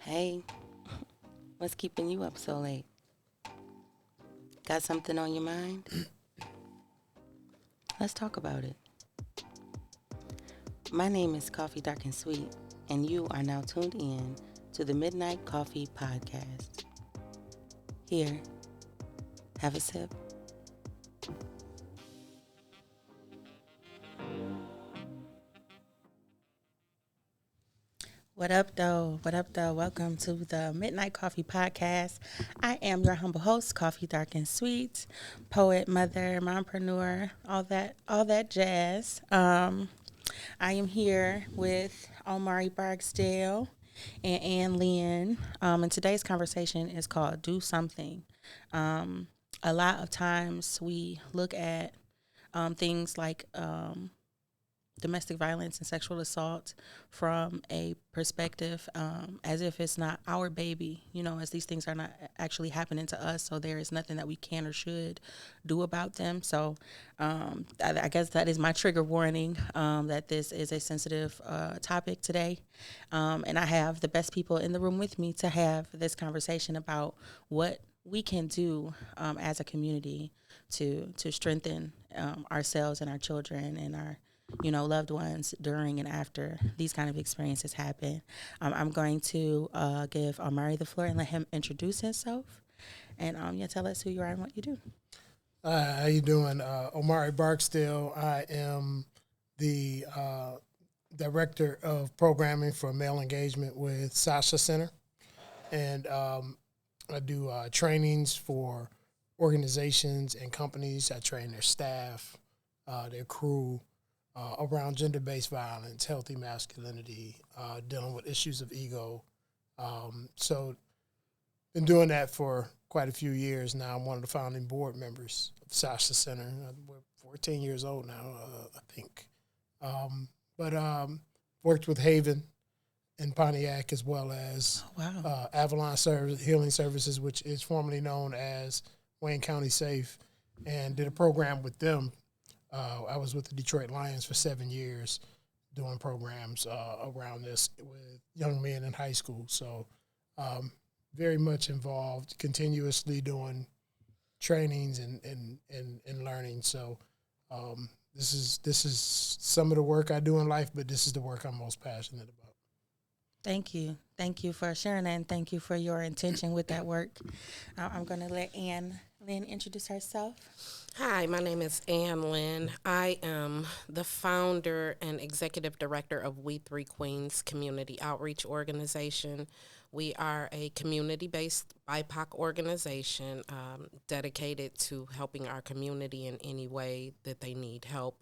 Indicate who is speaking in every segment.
Speaker 1: Hey, what's keeping you up so late? Got something on your mind? Let's talk about it. My name is Coffee Dark and Sweet, and you are now tuned in to the Midnight Koffee podcast. Here, have a sip. What up, though? What up, though? Welcome to the Midnight Koffee podcast. I am your humble host, Coffee Dark and Sweet, poet, mother, mompreneur, all that jazz. I am here with Omari Barksdale and Ann Lynn, and today's conversation is called "Do Something." A lot of times we look at things like domestic violence and sexual assault from a perspective as if it's not our baby, as these things are not actually happening to us. So there is nothing that we can or should do about them. So I guess that is my trigger warning that this is a sensitive topic today. And I have the best people in the room with me to have this conversation about what we can do as a community to strengthen ourselves and our children and our loved ones during and after these kind of experiences happen. I'm going to give Omari the floor and let him introduce himself and tell us who you are and what you do.
Speaker 2: How you doing? Omari Barksdale. I am the director of programming for male engagement with Sasha Center, and I do trainings for organizations and companies. I train their staff, their crew, around gender-based violence, healthy masculinity, dealing with issues of ego. So been doing that for quite a few years now. I'm one of the founding board members of Sasha Center. We're 14 years old now, I think. But worked with Haven in Pontiac as well as Avalon Healing Services, which is formerly known as Wayne County Safe, and did a program with them. I was with the Detroit Lions for 7 years doing programs around this with young men in high school. So very much involved, continuously doing trainings and learning. So this is some of the work I do in life, but this is the work I'm most passionate about.
Speaker 1: Thank you. Thank you for sharing that, and thank you for your intention with that work. I'm going to let Ann Lynn introduce herself.
Speaker 3: Hi, my name is Ann Lynn. I am the founder and executive director of We Three Queens Community Outreach Organization. We are a community-based BIPOC organization dedicated to helping our community in any way that they need help.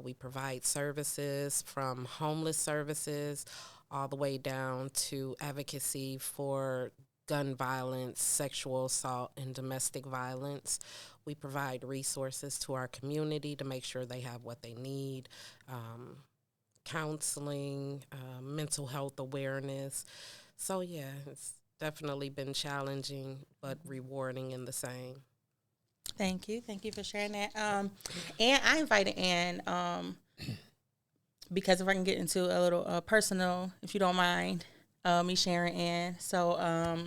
Speaker 3: We provide services from homeless services all the way down to advocacy for gun violence, sexual assault, and domestic violence. We provide resources to our community to make sure they have what they need, counseling, mental health awareness. So, yeah, it's definitely been challenging but rewarding in the same.
Speaker 1: Thank you. Thank you for sharing that. And I invited Ann because if I can get into a little personal, if you don't mind, me sharing Ann. So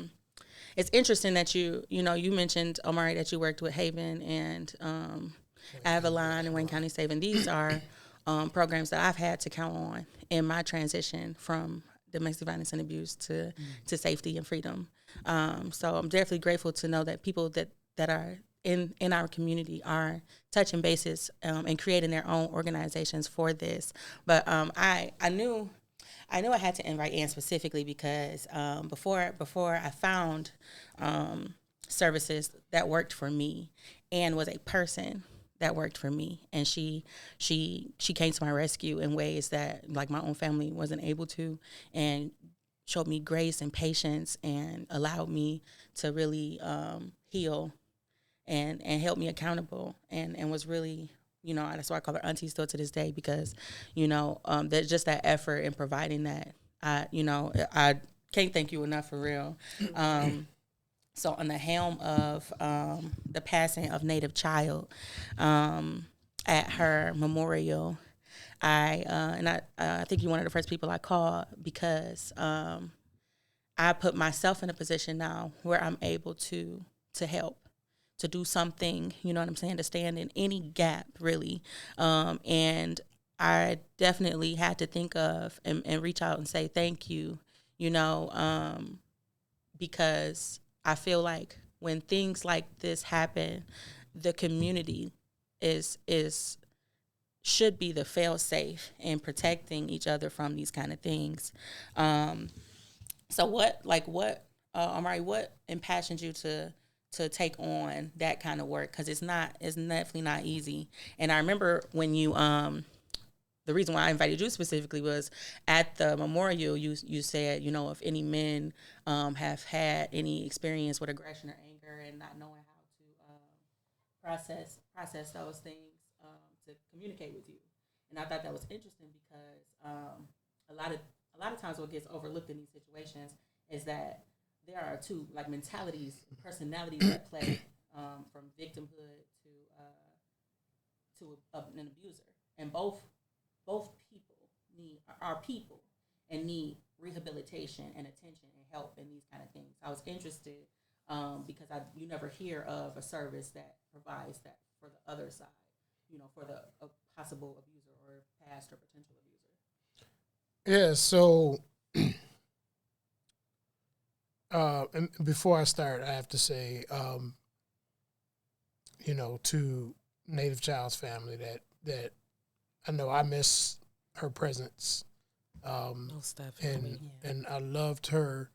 Speaker 1: it's interesting that you mentioned, Omari, that you worked with Haven and Avalon and Wayne County Safe. And these are programs that I've had to count on in my transition from domestic violence and abuse to safety and freedom. So I'm definitely grateful to know that people that are in our community are touching bases and creating their own organizations for this. But I knew I had to invite Ann specifically because before I found services that worked for me, Ann was a person that worked for me, and she came to my rescue in ways that like my own family wasn't able to, and showed me grace and patience and allowed me to really heal and held me accountable and was really, that's why I call her auntie still to this day, because, there's just that effort in providing that. I can't thank you enough, for real. So on the helm of the passing of Native Child at her memorial, I think you're one of the first people I called because I put myself in a position now where I'm able to help, to do something, you know what I'm saying, to stand in any gap, really. And I definitely had to think of and reach out and say thank you, you know, because I feel like when things like this happen, the community is should be the fail safe in protecting each other from these kind of things. So Omari, what impassioned you to take on that kind of work? Because it's definitely not easy. And I remember when you the reason why I invited you specifically was at the memorial. You said, you know, if any men have had any experience with aggression or anger and not knowing how to process those things to communicate with you. And I thought that was interesting because a lot of times what gets overlooked in these situations is that there are two like mentalities, personalities at play, from victimhood to an abuser, and both people are people and need rehabilitation and attention and help in these kind of things. I was interested because you never hear of a service that provides that for the other side, you know, for the possible abuser or past or potential abuser.
Speaker 2: Yeah, so and before I start, I have to say, you know, to Native Child's family that I know I miss her presence,
Speaker 3: Most definitely.
Speaker 2: and I loved her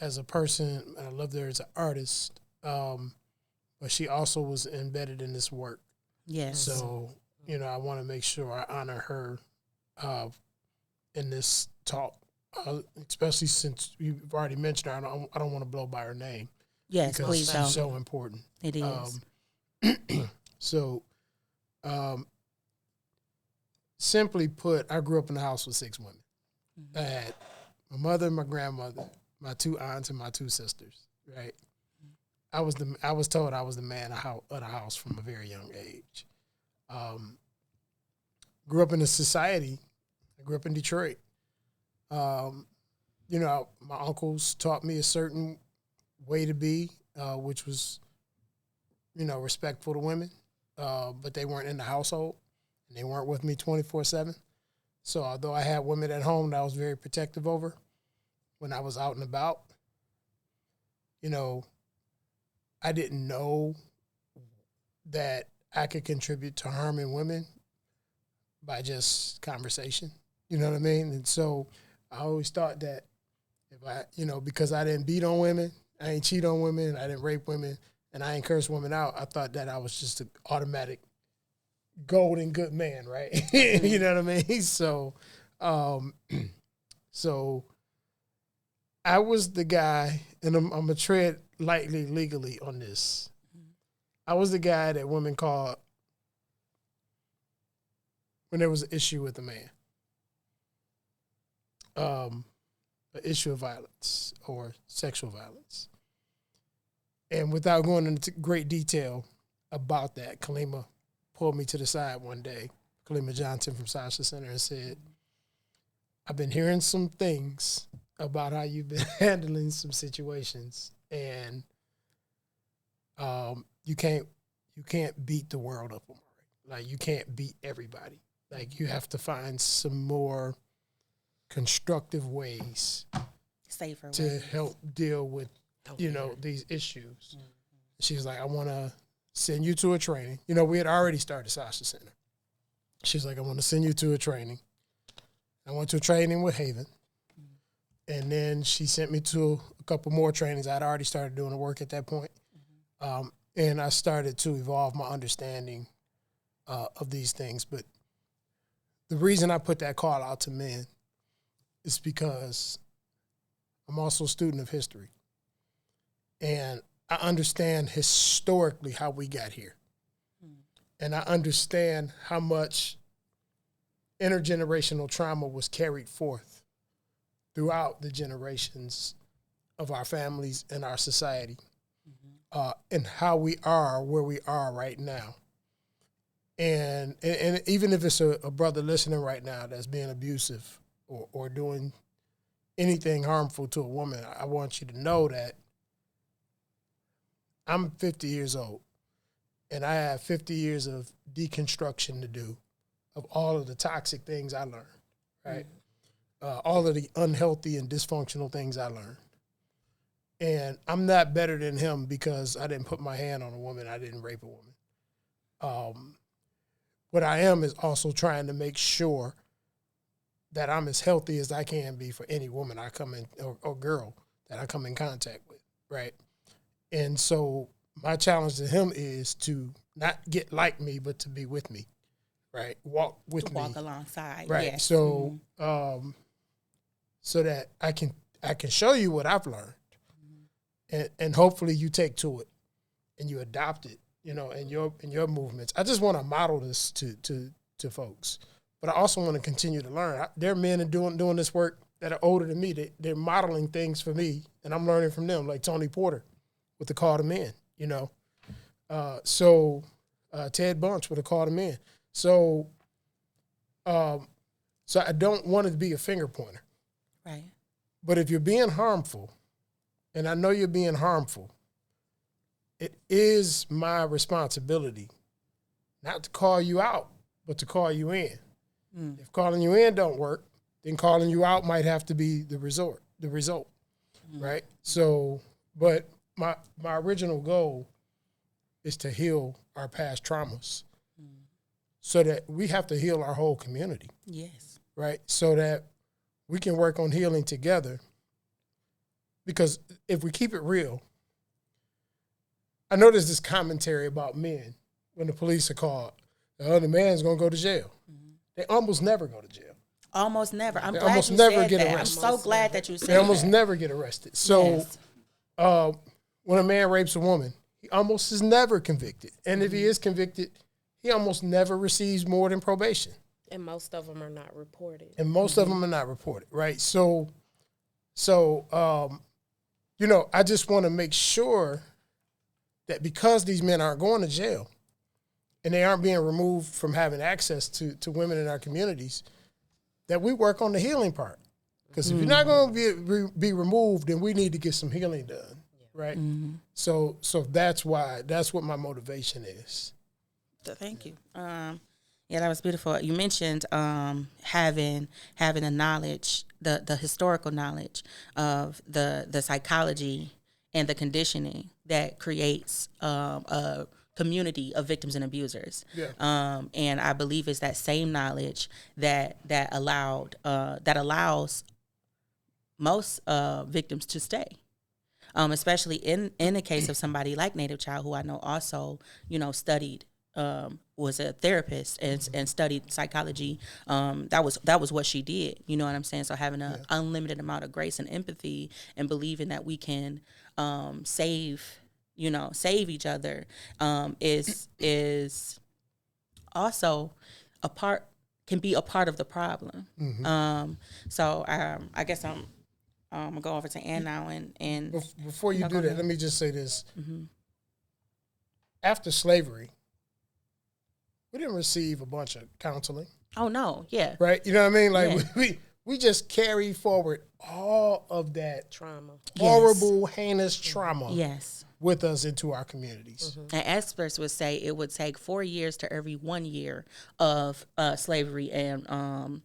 Speaker 2: as a person, and I loved her as an artist, but she also was embedded in this work.
Speaker 1: Yes.
Speaker 2: So, you know, I want to make sure I honor her in this talk, especially since you've already mentioned her. I don't want to blow by her name.
Speaker 1: Yes,
Speaker 2: Because
Speaker 1: please
Speaker 2: she's
Speaker 1: don't.
Speaker 2: so important.
Speaker 1: It is.
Speaker 2: So, simply put, I grew up in a house with 6 women.
Speaker 1: Mm-hmm.
Speaker 2: I had my mother, my grandmother, my 2 aunts, and my 2 sisters. Right. I was told I was the man of the house from a very young age. Grew up in a society. I grew up in Detroit. You know, my uncles taught me a certain way to be, which was, you know, respectful to women, but they weren't in the household, and they weren't with me 24/7. So although I had women at home that I was very protective over, when I was out and about, you know, I didn't know that I could contribute to harming women by just conversation. You know what I mean? And so I always thought that if I, you know, because I didn't beat on women, I ain't cheat on women, I didn't rape women, and I ain't curse women out, I thought that I was just an automatic golden good man, right? You know what I mean? So, so I was the guy, and I'm going to tread lightly legally on this. I was the guy that women called when there was an issue with a man. An issue of violence or sexual violence. And without going into great detail about that, Kalima pulled me to the side one day, Kalima Johnson from Sasha Center, and said, I've been hearing some things about how you've been handling some situations, and you can't beat the world up, Omari. Like, you can't beat everybody. Like, you have to find some more constructive ways
Speaker 1: Safer
Speaker 2: to
Speaker 1: ways.
Speaker 2: help deal with, you know, these issues. Mm-hmm. She was like, I want to send you to a training. You know, we had already started Sasha Center. She's like, I want to send you to a training. I went to a training with Haven. Mm-hmm. And then she sent me to a couple more trainings. I'd already started doing the work at that point. Mm-hmm. And I started to evolve my understanding of these things. But the reason I put that call out to men is because I'm also a student of history. And I understand historically how we got here. And I understand how much intergenerational trauma was carried forth throughout the generations of our families and our society, and how we are where we are right now. And even if it's a brother listening right now that's being abusive or doing anything harmful to a woman, I want you to know that I'm 50 years old, and I have 50 years of deconstruction to do of all of the toxic things I learned, right? All of the unhealthy and dysfunctional things I learned. And I'm not better than him because I didn't put my hand on a woman. I didn't rape a woman. What I am is also trying to make sure that I'm as healthy as I can be for any woman I come in or girl that I come in contact with, right? And so my challenge to him is to not get like me, but to be with me, right? Walk with me.
Speaker 1: Walk alongside,
Speaker 2: right?
Speaker 1: Yes.
Speaker 2: So, so that I can show you what I've learned, and hopefully you take to it and you adopt it, in your movements. I just want to model this to folks, but I also want to continue to learn. There are men doing this work that are older than me. They're modeling things for me, and I'm learning from them, like Tony Porter with the Call to Men, Ted Bunch with the Call to Men. So I don't want it to be a finger pointer.
Speaker 1: Right.
Speaker 2: But if you're being harmful, and I know you're being harmful, it is my responsibility not to call you out, but to call you in. If calling you in don't work, then calling you out might have to be the result, right? So, but my original goal is to heal our past traumas so that we have to heal our whole community.
Speaker 1: Yes.
Speaker 2: Right? So that we can work on healing together. Because if we keep it real, I know there's this commentary about men when the police are called. The other man's going to go to jail. They almost never go to jail.
Speaker 1: Almost never. I'm
Speaker 2: They
Speaker 1: glad
Speaker 2: almost
Speaker 1: you
Speaker 2: never
Speaker 1: said
Speaker 2: get
Speaker 1: that.
Speaker 2: arrested.
Speaker 1: I'm so glad that you said that.
Speaker 2: They almost never get arrested. So
Speaker 1: Yes.
Speaker 2: When a man rapes a woman, he almost is never convicted. And if he is convicted, he almost never receives more than probation.
Speaker 3: And most of them are not reported.
Speaker 2: And most of them are not reported, right? So I just want to make sure that because these men aren't going to jail and they aren't being removed from having access to women in our communities, that we work on the healing part. Because if you're not going to be removed, then we need to get some healing done, right? So that's what my motivation is.
Speaker 1: So thank you. Yeah, that was beautiful. You mentioned having the knowledge, the historical knowledge of the psychology and the conditioning that creates a community of victims and abusers.
Speaker 2: Yeah.
Speaker 1: And I believe it's that same knowledge that allows most victims to stay. Especially in the case of somebody like Native Child, who I know also, studied, was a therapist and studied psychology. That was what she did. You know what I'm saying? So having an unlimited amount of grace and empathy and believing that we can save each other is also can be a part of the problem. So I guess I'm gonna go over to Ann now and
Speaker 2: before you do that, let me just say this. After slavery, we didn't receive a bunch of counseling.
Speaker 1: Oh no, yeah.
Speaker 2: Right? You know what I mean? Like we just carry forward all of that
Speaker 3: Trauma.
Speaker 2: horrible, heinous trauma
Speaker 1: Yes.
Speaker 2: with us into our communities.
Speaker 1: And experts would say it would take 4 years to every 1 year of slavery and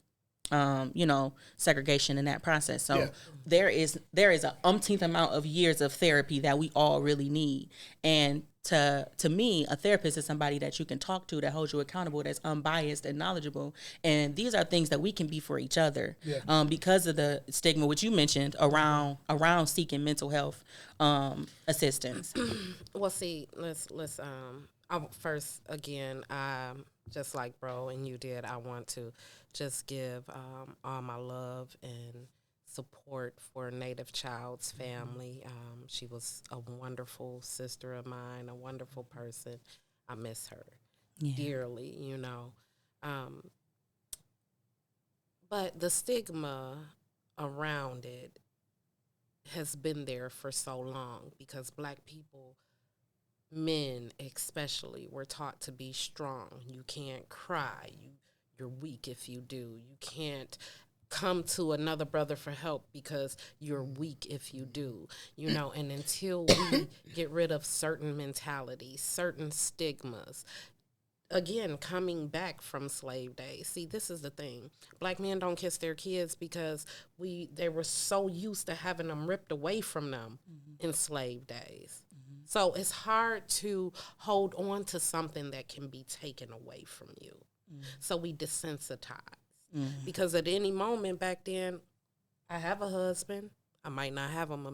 Speaker 1: segregation in that process. So there is a umpteenth amount of years of therapy that we all really need. And to me, a therapist is somebody that you can talk to, that holds you accountable, that's unbiased and knowledgeable. And these are things that we can be for each other because of the stigma, which you mentioned, around seeking mental health assistance.
Speaker 3: Well, see, let's first again, just like bro and you did, I want to just give all my love and support for Native Child's family. She was a wonderful sister of mine, a wonderful person. I miss her dearly, but the stigma around it has been there for so long because Black people, men especially, were taught to be strong. You can't cry. You're weak if you do. You can't come to another brother for help because you're weak if you do, and until we get rid of certain mentalities, certain stigmas, again, coming back from slave days. See, this is the thing. Black men don't kiss their kids because they were so used to having them ripped away from them in slave days. So it's hard to hold on to something that can be taken away from you. So we desensitize. Because at any moment back then, I have a husband. I might not have him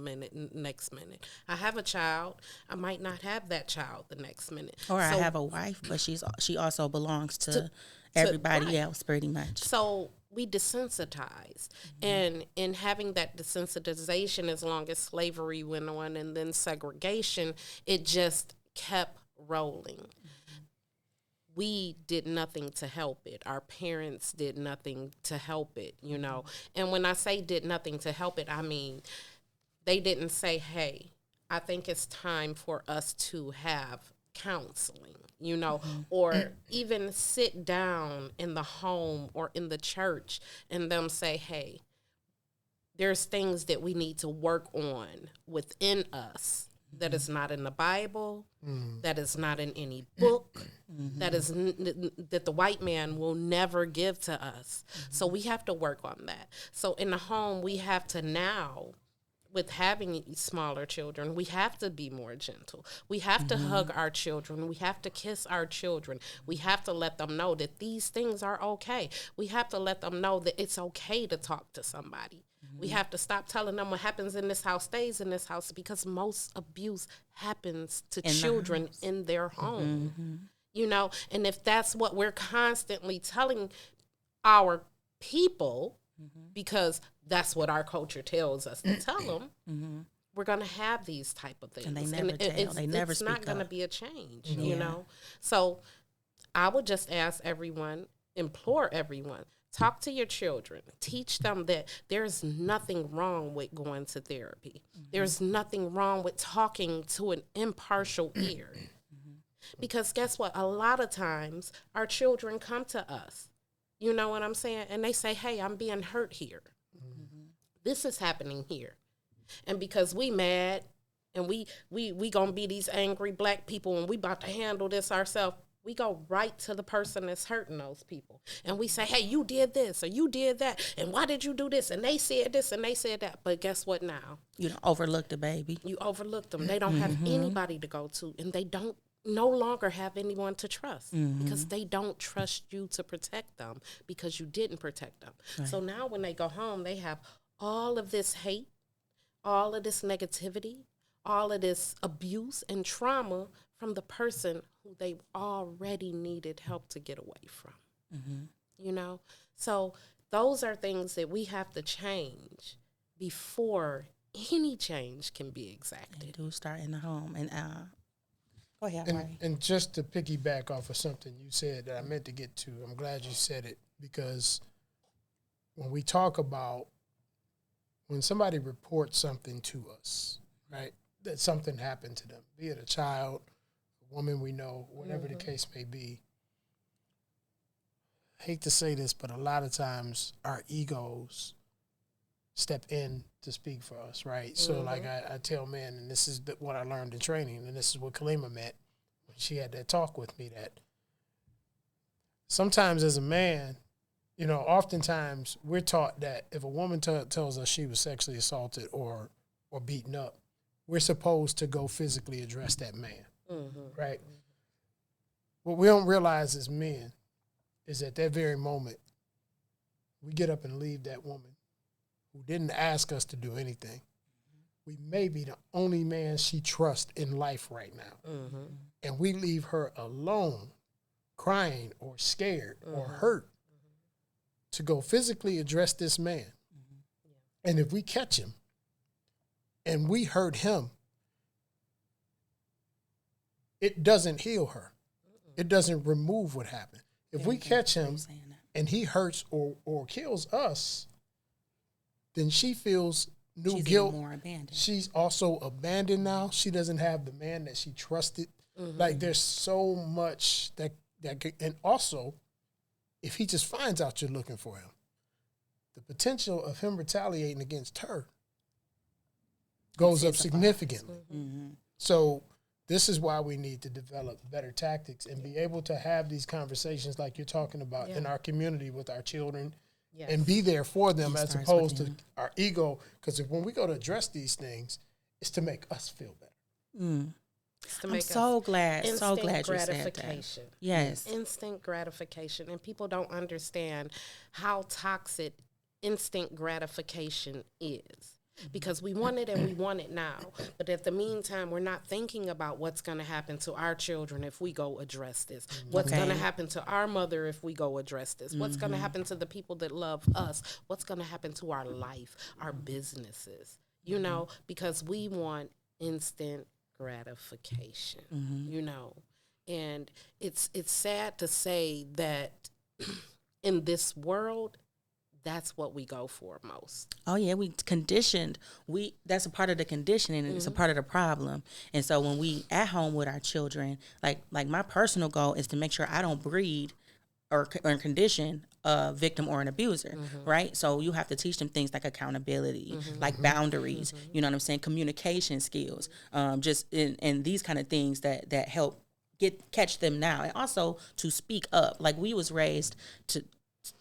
Speaker 3: next minute. I have a child. I might not have that child the next minute.
Speaker 1: Or I have a wife, but she also belongs to everybody
Speaker 3: right.
Speaker 1: else pretty much.
Speaker 3: So we desensitized. And in having that desensitization, as long as slavery went on and then segregation, it just kept rolling. We did nothing to help it. Our parents did nothing to help it, And when I say did nothing to help it, I mean, they didn't say, hey, I think it's time for us to have counseling, or even sit down in the home or in the church and them say, hey, there's things that we need to work on within us that is not in the Bible, that is not in any book, that is that the white man will never give to us. So we have to work on that. So in the home, we have to now, with having smaller children, we have to be more gentle. We have to hug our children. We have to kiss our children. We have to let them know that these things are okay. We have to let them know that it's okay to talk to somebody. We have to stop telling them what happens in this house stays in this house, because most abuse happens to children in their home. And if that's what we're constantly telling our people, because that's what our culture tells us to tell them, we're going to have these type of things.
Speaker 1: And they never tell. They never speak up.
Speaker 3: It's not going to be a change, So I would just ask everyone, implore everyone, talk to your children. Teach them that there's nothing wrong with going to therapy. There's nothing wrong with talking to an impartial ear. Because guess what? A lot of times our children come to us. You know what I'm saying? And they say, hey, I'm being hurt here. This is happening here. And because we mad and we gonna be these angry black people and we about to handle this ourselves, we go right to the person that's hurting those people. And we say, hey, you did this or you did that. And why did you do this? And they said this and they said that. But guess what now?
Speaker 1: You don't overlook the baby.
Speaker 3: You overlooked them. They don't have anybody to go to. And they don't no longer have anyone to trust because they don't trust you to protect them because you didn't protect them. Right. So now when they go home, they have all of this hate, all of this negativity, all of this abuse and trauma from the person who they already needed help to get away from. So those are things that we have to change before any change can be exacted.
Speaker 1: They do start in the home. And go ahead,
Speaker 2: and just to piggyback off of something you said that I meant to get to, I'm glad you said it, because when we talk about when somebody reports something to us, right, that something happened to them, be it a child, a woman we know, whatever the case may be, I hate to say this, but a lot of times our egos step in to speak for us, right? So like I tell men, and this is what I learned in training, and this is what Kalima meant when she had that talk with me, that sometimes as a man, oftentimes we're taught that if a woman tells us she was sexually assaulted or beaten up, we're supposed to go physically address that man, right? What we don't realize as men is at that very moment, we get up and leave that woman who didn't ask us to do anything. We may be the only man she trusts in life right now. And we leave her alone, crying or scared or hurt to go physically address this man. And if we catch him and we hurt him, it doesn't heal her. It doesn't remove what happened. If we catch him and he hurts or kills us, then she feels new guilt.
Speaker 1: More abandoned.
Speaker 2: She's also abandoned now. She doesn't have the man that she trusted. Like there's so much that could, and also if he just finds out you're looking for him, the potential of him retaliating against her goes up significantly. So this is why we need to develop better tactics and be able to have these conversations like you're talking about in our community with our children and be there for them as opposed to our ego. Because when we go to address these things, it's to make us feel better.
Speaker 1: I'm so glad you said that. Yes.
Speaker 3: Instant gratification. And people don't understand how toxic instant gratification is. Because we want it and we want it now. But at the meantime, we're not thinking about what's going to happen to our children if we go address this. What's going to happen to our mother if we go address this. What's going to happen to the people that love us. What's going to happen to our life, our businesses. You know, because we want instant gratification, you know. And it's sad to say that in this world, that's what we go for most.
Speaker 1: Oh yeah, we conditioned. That's a part of the conditioning, and it's a part of the problem. And so when we at home with our children, like my personal goal is to make sure I don't breed or condition a victim or an abuser, right? So you have to teach them things like accountability, like boundaries. You know what I'm saying? Communication skills, just and these kind of things that help catch them now, and also to speak up. Like we was raised to.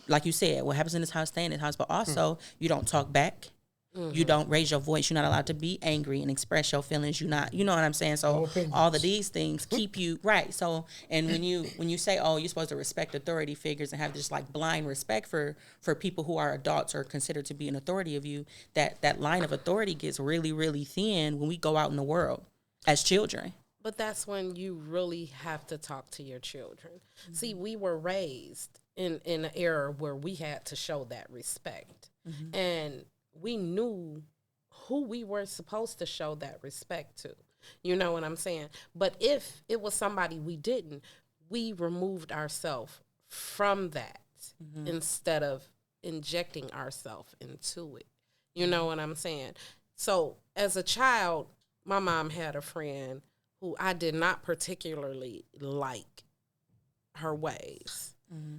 Speaker 1: Like you said, what happens in this house, stay in this house. But also, you don't talk back. You don't raise your voice. You're not allowed to be angry and express your feelings. You know what I'm saying? So all of these things keep you right. So, and when you say, oh, you're supposed to respect authority figures and have just like blind respect for people who are adults or considered to be an authority of you, that line of authority gets really, really thin when we go out in the world as children.
Speaker 3: But that's when you really have to talk to your children. See, we were raised in an era where we had to show that respect. And we knew who we were supposed to show that respect to. You know what I'm saying? But if it was somebody we didn't, we removed ourselves from that instead of injecting ourselves into it. You know what I'm saying? So as a child, my mom had a friend who I did not particularly like her ways,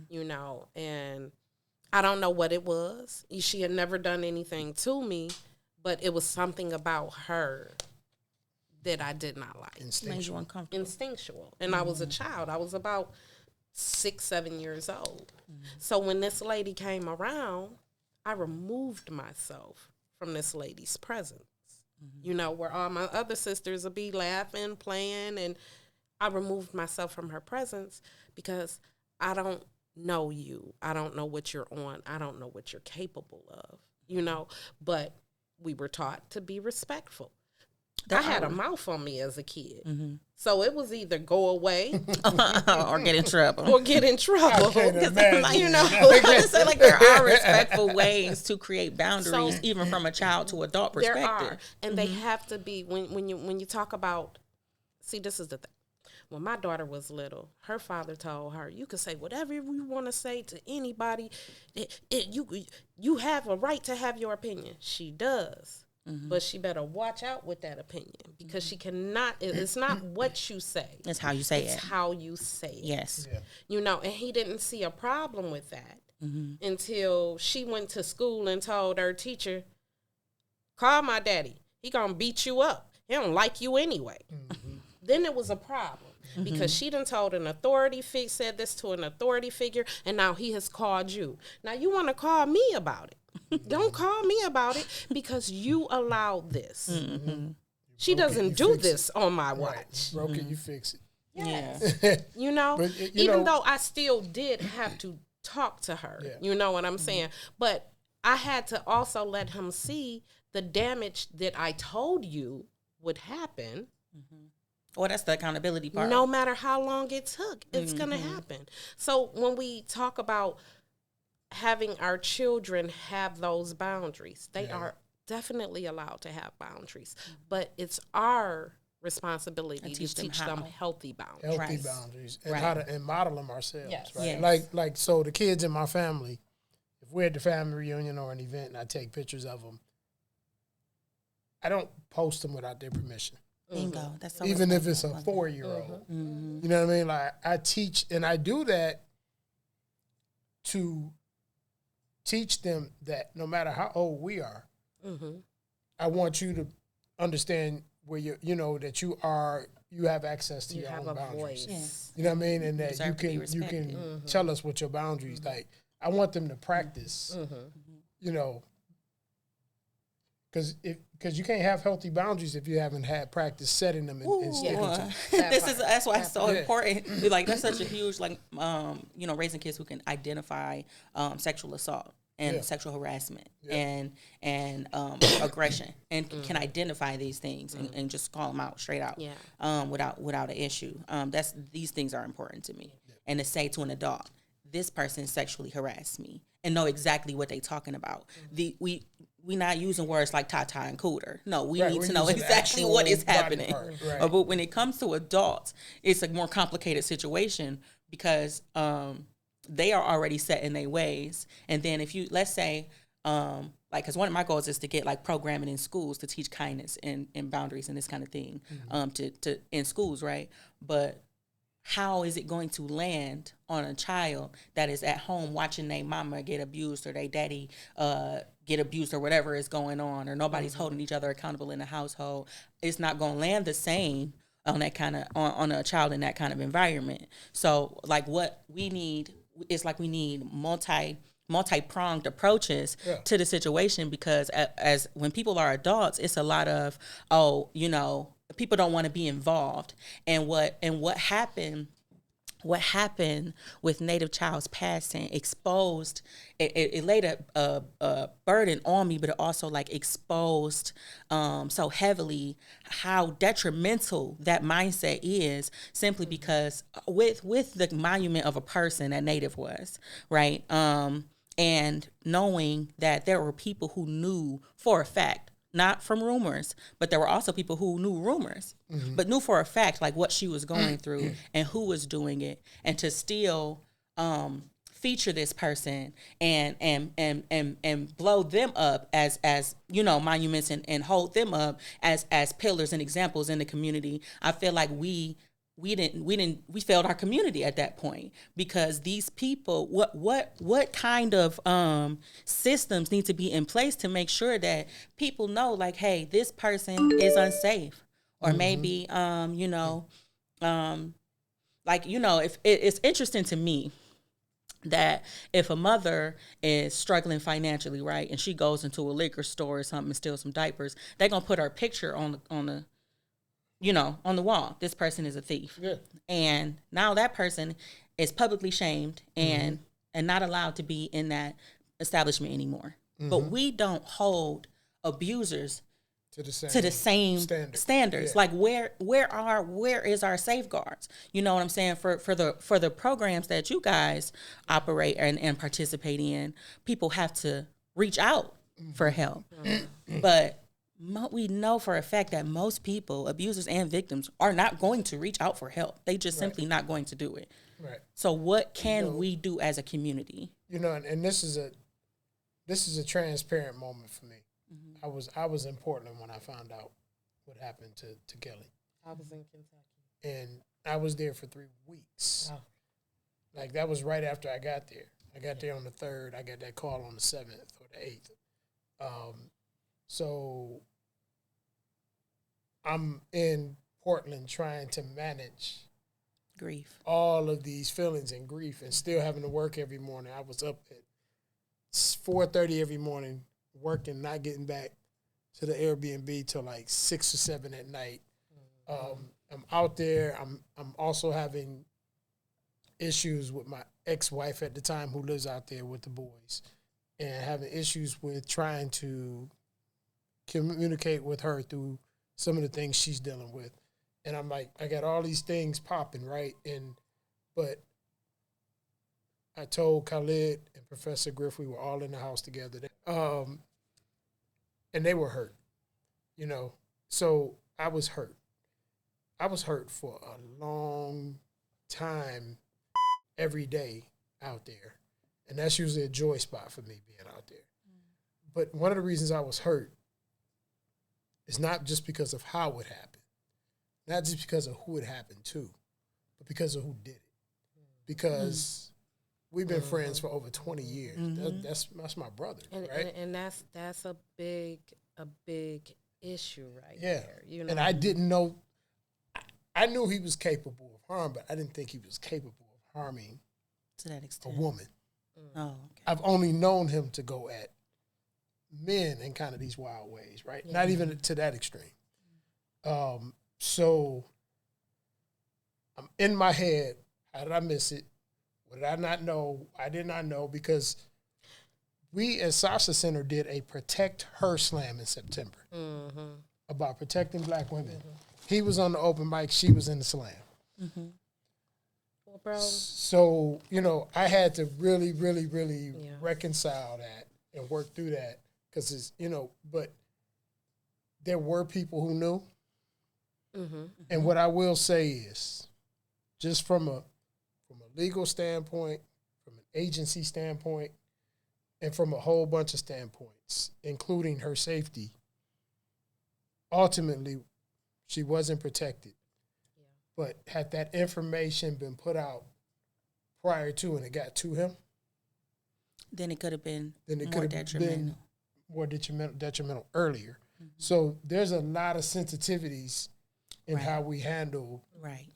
Speaker 3: you know, and I don't know what it was. She had never done anything to me, but it was something about her that I did not like. Instinctual. And I was a child. I was about 6, 7 years old. So when this lady came around, I removed myself from this lady's presence. You know, where all my other sisters would be laughing, playing, and I removed myself from her presence because I don't know you. I don't know what you're on. I don't know what you're capable of, you know, but we were taught to be respectful. I had a mouth on me as a kid. So it was either go away
Speaker 1: or get in trouble.
Speaker 3: You know,
Speaker 1: so like there are respectful ways to create boundaries, even from a child to adult perspective.
Speaker 3: There are, and they have to be when you talk about. See, this is the thing. When my daughter was little, her father told her, "You can say whatever you want to say to anybody. You have a right to have your opinion." She does. But she better watch out with that opinion because she cannot, it's not what you say.
Speaker 1: It's how you say it.
Speaker 3: It's how you say it.
Speaker 1: Yes.
Speaker 2: Yeah.
Speaker 3: You know, and he didn't see a problem with that until she went to school and told her teacher, call my daddy. He gonna beat you up. He don't like you anyway. Then it was a problem because she done told an authority figure, said this to an authority figure, and now he has called you. Now you want to call me about it. Don't call me about it because you allowed this. She doesn't do this on my watch.
Speaker 2: Right. Broke it, you fix it.
Speaker 3: Yes.
Speaker 2: Yeah.
Speaker 3: You know,
Speaker 2: But,
Speaker 3: even though I still did have to talk to her, you know what I'm saying? But I had to also let him see the damage that I told you would happen.
Speaker 1: Well, that's the accountability part.
Speaker 3: No matter how long it took, it's going to happen. So when we talk about having our children have those boundaries, they are definitely allowed to have boundaries, but it's our responsibility to teach them healthy boundaries.
Speaker 2: Healthy boundaries and how to model them ourselves.
Speaker 3: Yes.
Speaker 2: Right?
Speaker 1: Yes.
Speaker 2: Like so the kids in my family, if we're at the family reunion or an event and I take pictures of them, I don't post them without their permission.
Speaker 1: Bingo. That's so
Speaker 2: even if it's a 4-year-old. You know what I mean? Like I teach and I do that to teach them that no matter how old we are,
Speaker 3: Mm-hmm.
Speaker 2: I want you to understand where that you have access to
Speaker 3: You
Speaker 2: your
Speaker 3: have
Speaker 2: own
Speaker 3: a
Speaker 2: boundaries.
Speaker 3: voice.
Speaker 1: Yes.
Speaker 2: You know what I mean? And that
Speaker 1: deserve to be
Speaker 2: you can
Speaker 1: respected.
Speaker 2: tell us what your boundaries. Like, I want them to practice, because you can't have healthy boundaries if you haven't had practice setting them and sticking to them.
Speaker 1: That's why it's so important. Like, that's such a huge, like, raising kids who can identify sexual assault and sexual harassment and aggression and can identify these things and just call them out straight out without an issue. These things are important to me. And to say to an adult, this person sexually harassed me, and know exactly what they talking about. We not using words like tata and cooter. No, we need to know exactly what is happening. But when it comes to adults, it's a more complicated situation because they are already set in their ways. And then if you, let's say, because one of my goals is to get like programming in schools to teach kindness and boundaries and this kind of thing to in schools, right? But how is it going to land on a child that is at home watching their mama get abused or their daddy get abused or whatever is going on, or nobody's holding each other accountable in the household? It's not going to land the same on that kind of on a child in that kind of environment. So like what we need is like we need multi-pronged approaches to the situation, because as when people are adults, it's a lot of people don't want to be involved. And what happened with Native Child's passing exposed it laid a burden on me, but it also like exposed so heavily how detrimental that mindset is, simply because with the monument of a person that Native was, right, and knowing that there were people who knew for a fact, not from rumors, but there were also people who knew rumors, but knew for a fact like what she was going through and who was doing it, and to still feature this person and blow them up as monuments and hold them up as pillars and examples in the community. I feel like we failed our community at that point, because these people, what kind of systems need to be in place to make sure that people know, like, hey, this person is unsafe, or maybe if it's interesting to me that if a mother is struggling financially, right, and she goes into a liquor store or something and steals some diapers, they're gonna put her picture on the wall. This person is a thief. Yeah. And now that person is publicly shamed and not allowed to be in that establishment anymore. But we don't hold abusers to the same standards. Yeah. Like where is our safeguards? You know what I'm saying? For the programs that you guys operate and participate in, people have to reach out for help. But we know for a fact that most people, abusers and victims, are not going to reach out for help. They just simply not going to do it. Right. So what can we do as a community?
Speaker 2: And this is a transparent moment for me. I was in Portland when I found out what happened to Kelly.
Speaker 3: I was in Kentucky.
Speaker 2: And I was there for 3 weeks. Wow. Like, that was right after I got there. I got there on the 3rd. I got that call on the 7th or the 8th. So I'm in Portland trying to manage
Speaker 1: grief,
Speaker 2: all of these feelings and grief, and still having to work every morning. I was up at 4:30 every morning working, not getting back to the Airbnb till like 6 or 7 at night. I'm out there. I'm also having issues with my ex-wife at the time, who lives out there with the boys, and having issues with trying to communicate with her through some of the things she's dealing with. And I'm like, I got all these things popping, right? But I told Khalid and Professor Griff, we were all in the house together, and they were hurt, So I was hurt. I was hurt for a long time, every day out there. And that's usually a joy spot for me, being out there. But one of the reasons I was hurt is not just because of how it happened, not just because of who it happened to, but because of who did it. Because we've been friends for over 20 years. That's my brother, right?
Speaker 3: And that's a big issue right
Speaker 2: Yeah.
Speaker 3: there. You know,
Speaker 2: And I didn't know. I knew he was capable of harm, but I didn't think he was capable of harming
Speaker 1: To that
Speaker 2: a
Speaker 1: extent.
Speaker 2: woman.
Speaker 1: Oh, okay.
Speaker 2: I've only known him to go at men in kind of these wild ways, right? Not even to that extreme. So I'm in my head. How did I miss it? What did I not know? I did not know because we at Sasha Center did a Protect Her Slam in September about protecting black women. He was on the open mic. She was in the slam.
Speaker 3: well, bro.
Speaker 2: So, I had to really, really, really reconcile that and work through that because it's, but there were people who knew. And what I will say is, just from a legal standpoint, from an agency standpoint, and from a whole bunch of standpoints, including her safety, ultimately, she wasn't protected. Yeah. But had that information been put out prior to and it got to him,
Speaker 1: then it could have been
Speaker 2: more detrimental earlier. So there's a lot of sensitivities in how we handle.
Speaker 1: Right.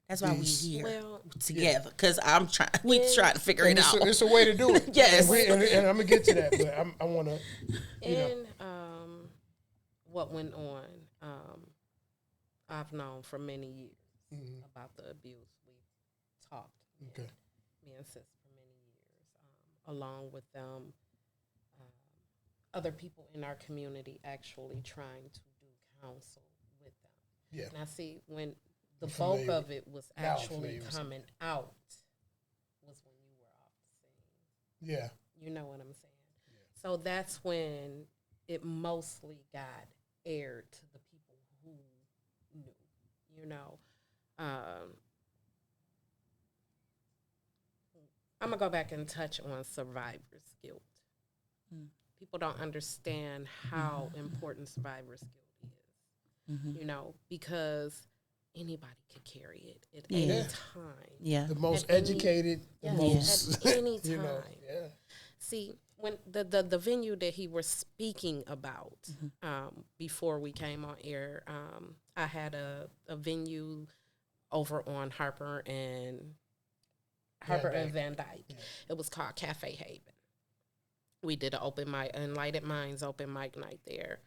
Speaker 1: That's why we here together,
Speaker 3: Yeah.
Speaker 1: because we trying to figure it out.
Speaker 2: It's a way to do it.
Speaker 1: Yes.
Speaker 2: And I'm going to get to that, but I want to,
Speaker 3: And what went on, I've known for many years about the abuse. We talked, me and sis, for many years, along with them, other people in our community actually trying to do counsel with them.
Speaker 2: Yeah.
Speaker 3: Now, see, when the bulk of it was actually coming out was when you were off the scene.
Speaker 2: Yeah.
Speaker 3: You know what I'm saying? Yeah. So that's when it mostly got aired to the people who knew, you know. I'm going to go back and touch on survivor's guilt. People don't understand how important survivor's guilt is, you know, because anybody could carry it at any time. Yeah.
Speaker 2: The most educated, the most.
Speaker 3: At any time.
Speaker 2: You know,
Speaker 3: See, when the venue that he was speaking about before we came on air, I had a venue over on Harper and Van Dyke. Yeah. It was called Cafe Haven. We did an open mic, Enlightened Minds open mic night there.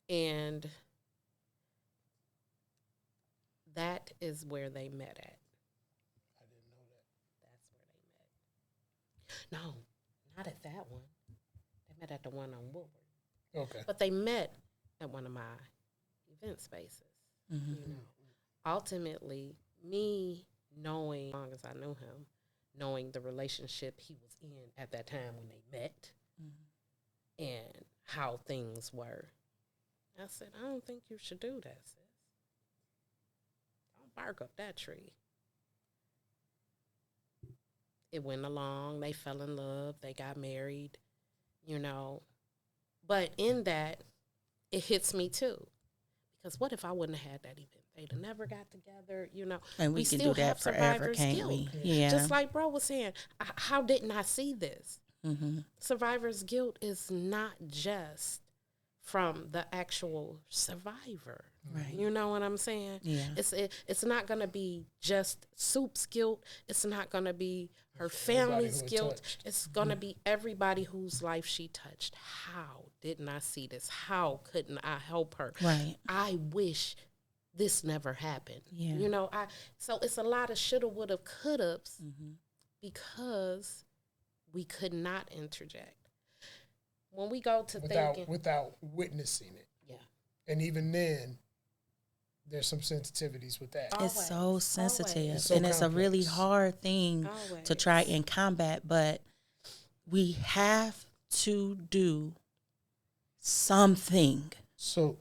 Speaker 3: And that is where they met at.
Speaker 2: I didn't know that.
Speaker 3: That's where they met. No, not at that one. They met at the one on Woodward.
Speaker 2: Okay.
Speaker 3: But they met at one of my event spaces. You know, ultimately, me knowing, as long as I knew him, knowing the relationship he was in at that time when they met and how things were, I said, I don't think you should do that, sis. Don't bark up that tree. It went along. They fell in love. They got married, you know. But in that, it hits me too. Because what if I wouldn't have had that event? They'd have never got together, you know.
Speaker 1: And we can do that forever, can't we? Yeah.
Speaker 3: Just like bro was saying, how didn't I see this? Survivor's guilt is not just from the actual survivor. Right. You know what I'm saying? Yeah. It's not going to be just Soup's guilt. It's not going to be her family's guilt. It's going to be everybody whose life she touched. How didn't I see this? How couldn't I help her? Right. I wish this never happened. Yeah. You know, so it's a lot of shoulda, woulda, coulda because we could not interject. When we go to
Speaker 2: without witnessing it. Yeah. And even then, there's some sensitivities with that.
Speaker 1: It's so sensitive. It's so and complex. It's a really hard thing to try and combat, but we have to do something.
Speaker 2: So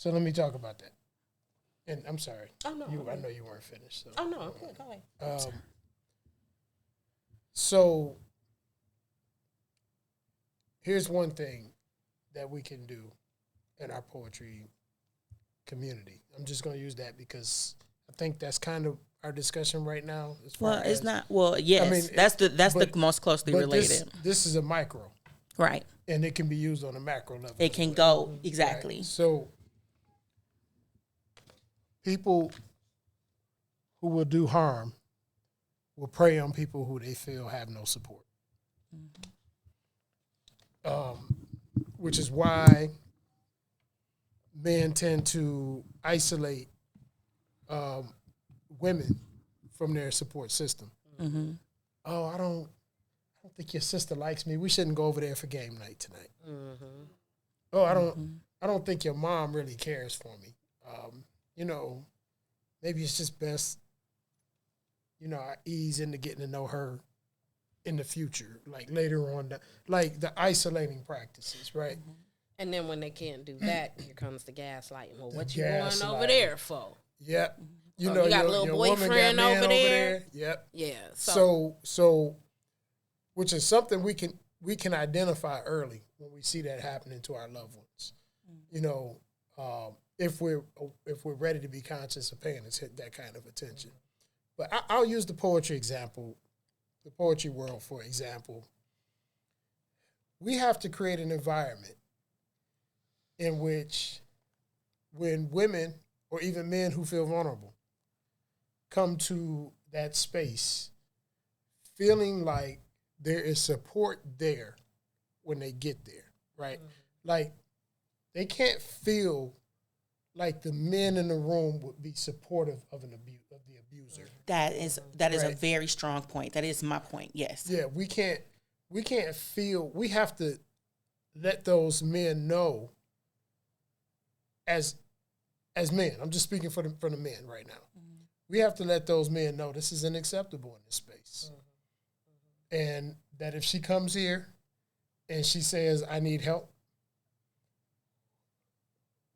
Speaker 2: let me talk about that. And I'm sorry.
Speaker 3: Oh, no.
Speaker 2: I know you weren't finished. So.
Speaker 3: Oh, no. Go ahead.
Speaker 2: So here's one thing that we can do in our poetry community. I'm just going to use that because I think that's kind of our discussion right now? As far
Speaker 1: Well, it's
Speaker 2: as,
Speaker 1: not. Well, yes,
Speaker 2: I mean,
Speaker 1: that's
Speaker 2: but-
Speaker 1: the most closely
Speaker 2: but
Speaker 1: related.
Speaker 2: This is a micro,
Speaker 1: Right.
Speaker 2: and it can be used on a macro level.
Speaker 1: It
Speaker 2: as
Speaker 1: can
Speaker 2: well.
Speaker 1: go exactly.
Speaker 2: Right. So people who will do harm will prey on people who they feel have no support. Which is why men tend to isolate women from their support system.
Speaker 1: Mm-hmm.
Speaker 2: Oh, I don't think your sister likes me. We shouldn't go over there for game night tonight.
Speaker 3: Mm-hmm.
Speaker 2: Oh, I don't think your mom really cares for me. You know, maybe it's just best, you know, I ease into getting to know her in the future, like later on, like the isolating practices, right?
Speaker 3: And then when they can't do that, here comes the gaslighting. Well, what you
Speaker 2: gaslighting.
Speaker 3: going over there for?
Speaker 2: Yep. You
Speaker 3: Oh,
Speaker 2: know,
Speaker 3: you got a
Speaker 2: your
Speaker 3: little
Speaker 2: woman got
Speaker 3: boyfriend
Speaker 2: man
Speaker 3: over there?
Speaker 2: Yep.
Speaker 3: Yeah.
Speaker 2: So, which is something we can identify early when we see that happening to our loved ones. You know, if we're ready to be conscious of paying that kind of attention. But I'll use the poetry example, the poetry world for example. We have to create an environment in which, when women or even men who feel vulnerable come to that space, feeling like there is support there when they get there, right? Like, they can't feel like the men in the room would be supportive of the abuser.
Speaker 1: That is a very strong point. That is my point. Yes.
Speaker 2: Yeah, we can't feel. We have to let those men know. As men, I'm just speaking for the men right now. Mm-hmm. We have to let those men know this is unacceptable in this space, and that if she comes here and she says, "I need help,"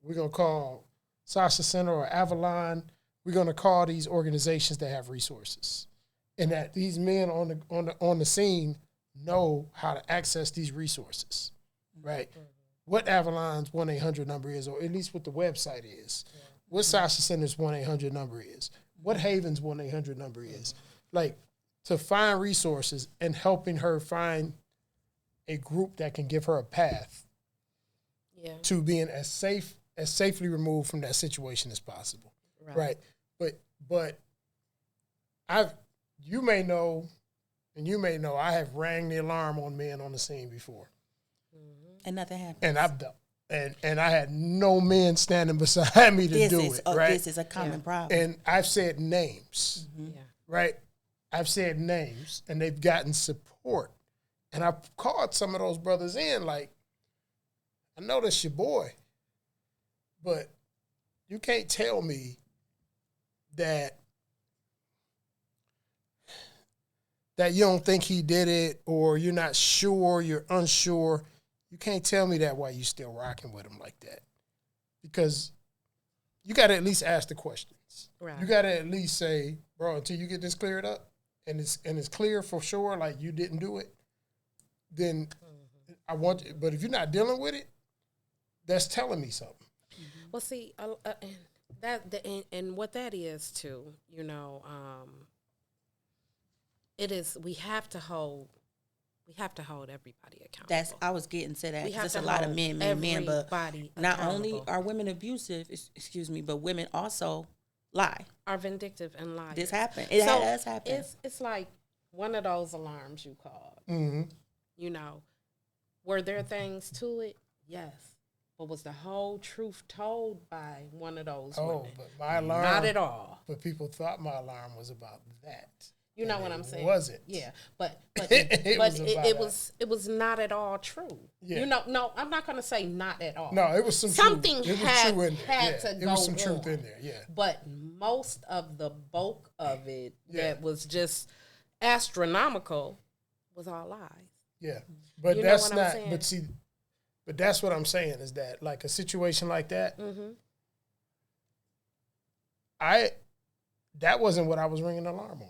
Speaker 2: we're gonna call Sasha Center or Avalon. We're gonna call these organizations that have resources, and that these men on the scene know how to access these resources, right? Mm-hmm. What Avalon's 1-800 number is, or at least what the website is. Yeah. What Sasha Center's 1-800 number is. What Haven's 1-800 number is. Like, to find resources and helping her find a group that can give her a path to being as safely removed from that situation as possible. Right. But you may know I have rang the alarm on men on the scene before.
Speaker 1: And nothing happened.
Speaker 2: And I've done. And I had no men standing beside me to do it. Right?
Speaker 1: This is a common problem.
Speaker 2: And I've said names, right? I've said names, and they've gotten support. And I've called some of those brothers in, like, I know that's your boy, but you can't tell me that you don't think he did it, or you're not sure, you're unsure. You can't tell me that while you still rocking with him like that. Because you got to at least ask the questions. Right. You got to at least say, bro, until you get this cleared up and it's clear for sure, like you didn't do it, then I want you. But if you're not dealing with it, that's telling me something.
Speaker 3: Well, see, and what that is too, you know, it is, we have to hold everybody accountable.
Speaker 1: I was getting to that. There's a lot of men, but not only are women abusive, but women also lie.
Speaker 3: Are vindictive and lie.
Speaker 1: This happened. It does happen.
Speaker 3: It's like one of those alarms you called.
Speaker 2: Mm-hmm.
Speaker 3: You know, were there things to it? Yes. But was the whole truth told by one of those women?
Speaker 2: But my alarm.
Speaker 3: Not at all.
Speaker 2: But people thought my alarm was about that.
Speaker 3: You know what I'm saying?
Speaker 2: Wasn't.
Speaker 3: Yeah, but it was not at all true. Yeah. You know, no, I'm not going to say not at all.
Speaker 2: No, it was
Speaker 3: something
Speaker 2: truth.
Speaker 3: had
Speaker 2: to
Speaker 3: go.
Speaker 2: It was some truth in there. Yeah,
Speaker 3: but most of the bulk of it that was just astronomical was all lies.
Speaker 2: Yeah, but you that's not. But see, but that's what I'm saying is that, like, a situation like that, that wasn't what I was ringing the alarm on.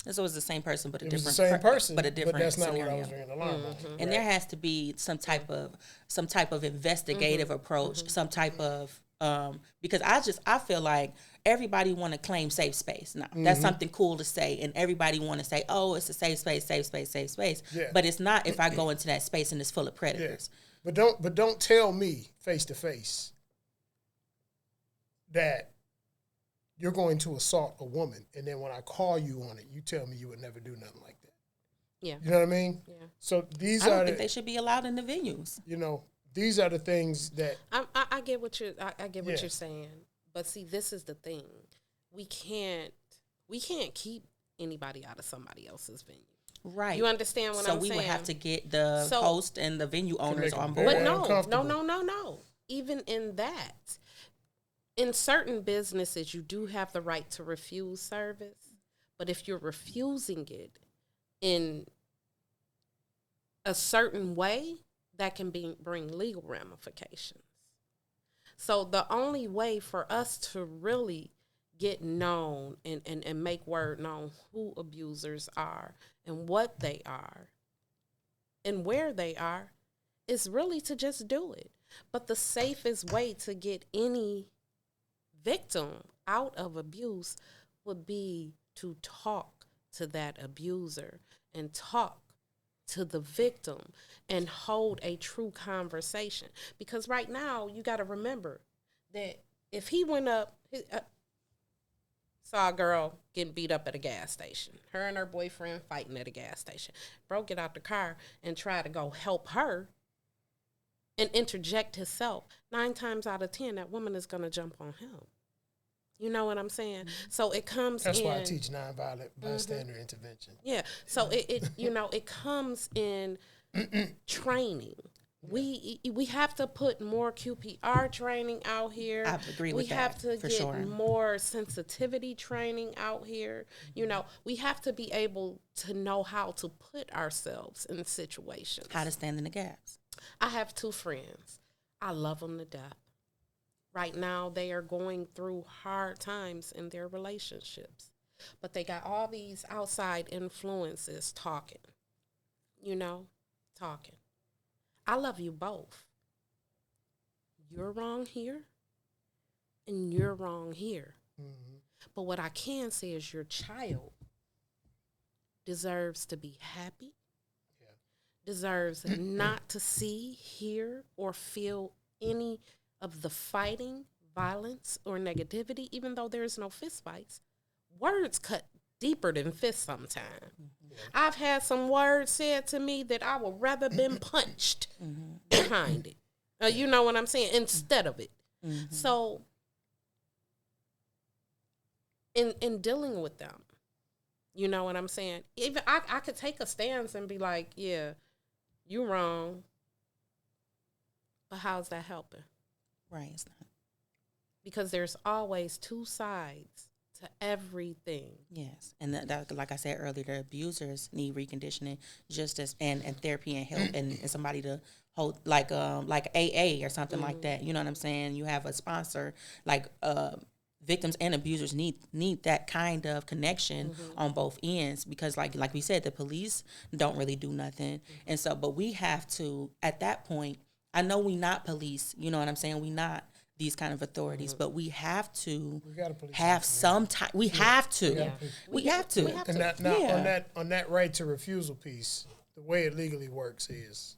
Speaker 1: So it was the same person, but a different
Speaker 2: person,
Speaker 1: but a different.
Speaker 2: But that's not
Speaker 1: scenario.
Speaker 2: what I was ringing the alarm on.
Speaker 1: And there has to be some type of investigative approach, some type of Because I feel like everybody want to claim safe space. Now that's something cool to say, and everybody want to say, oh, it's a safe space, safe space, safe space.
Speaker 2: Yeah.
Speaker 1: But it's not if I go into that space and it's full of predators.
Speaker 2: Yeah. But don't tell me face to face that you're going to assault a woman, and then when I call you on it, you tell me you would never do nothing like that.
Speaker 3: Yeah.
Speaker 2: You know what I mean?
Speaker 3: Yeah.
Speaker 2: So
Speaker 1: I don't think they should be allowed in the venues.
Speaker 2: You know, these are the things that
Speaker 3: I get what you're you're saying, but see, this is the thing: we can't keep anybody out of somebody else's venue.
Speaker 1: Right.
Speaker 3: You understand what I'm saying?
Speaker 1: So we would have to get the host and the venue owners on board.
Speaker 3: But no. Even in that, in certain businesses, you do have the right to refuse service. But if you're refusing it in a certain way, that can bring legal ramifications. So the only way for us to really get known and make word known who abusers are and what they are and where they are is really to just do it. But the safest way to get any victim out of abuse would be to talk to that abuser and talk to the victim and hold a true conversation. Because right now, you got to remember that if he went up, saw a girl getting beat up at a gas station, her and her boyfriend fighting at a gas station, bro get out the car and try to go help her and interject himself, 9 times out of 10, that woman is going to jump on him. You know what I'm saying? So it comes
Speaker 2: That's why I teach nonviolent bystander intervention.
Speaker 3: Yeah. So it comes in training. We have to put more QPR training out here.
Speaker 1: I agree with that.
Speaker 3: We have to get more sensitivity training out here. You know, we have to be able to know how to put ourselves in situations.
Speaker 1: How to stand in the gaps.
Speaker 3: I have 2 friends. I love them to death. Right now, they are going through hard times in their relationships. But they got all these outside influences talking. I love you both. You're wrong here, and you're wrong here. Mm-hmm. But what I can say is your child deserves to be happy, deserves not to see, hear, or feel any of the fighting, violence, or negativity, even though there is no fist fights. Words cut deeper than fists sometimes. Mm-hmm. I've had some words said to me that I would rather been punched behind it. You know what I'm saying? Instead of it. Mm-hmm. So, in dealing with them, you know what I'm saying? Even I could take a stance and be like, yeah, you wrong. But how's that helping?
Speaker 1: Right, it's not.
Speaker 3: Because there's always 2 sides to everything.
Speaker 1: Yes, and that, like I said earlier, the abusers need reconditioning, justice, and therapy and help, and somebody to hold, like AA or something like that. You know what I'm saying? You have a sponsor, like victims and abusers need that kind of connection on both ends, because like we said, the police don't really do nothing, and so but we have to, at that point. I know we not police, you know what I'm saying? We not these kind of authorities, but we have to have some time. We have to. We have to.
Speaker 2: And on that right to refusal piece, the way it legally works is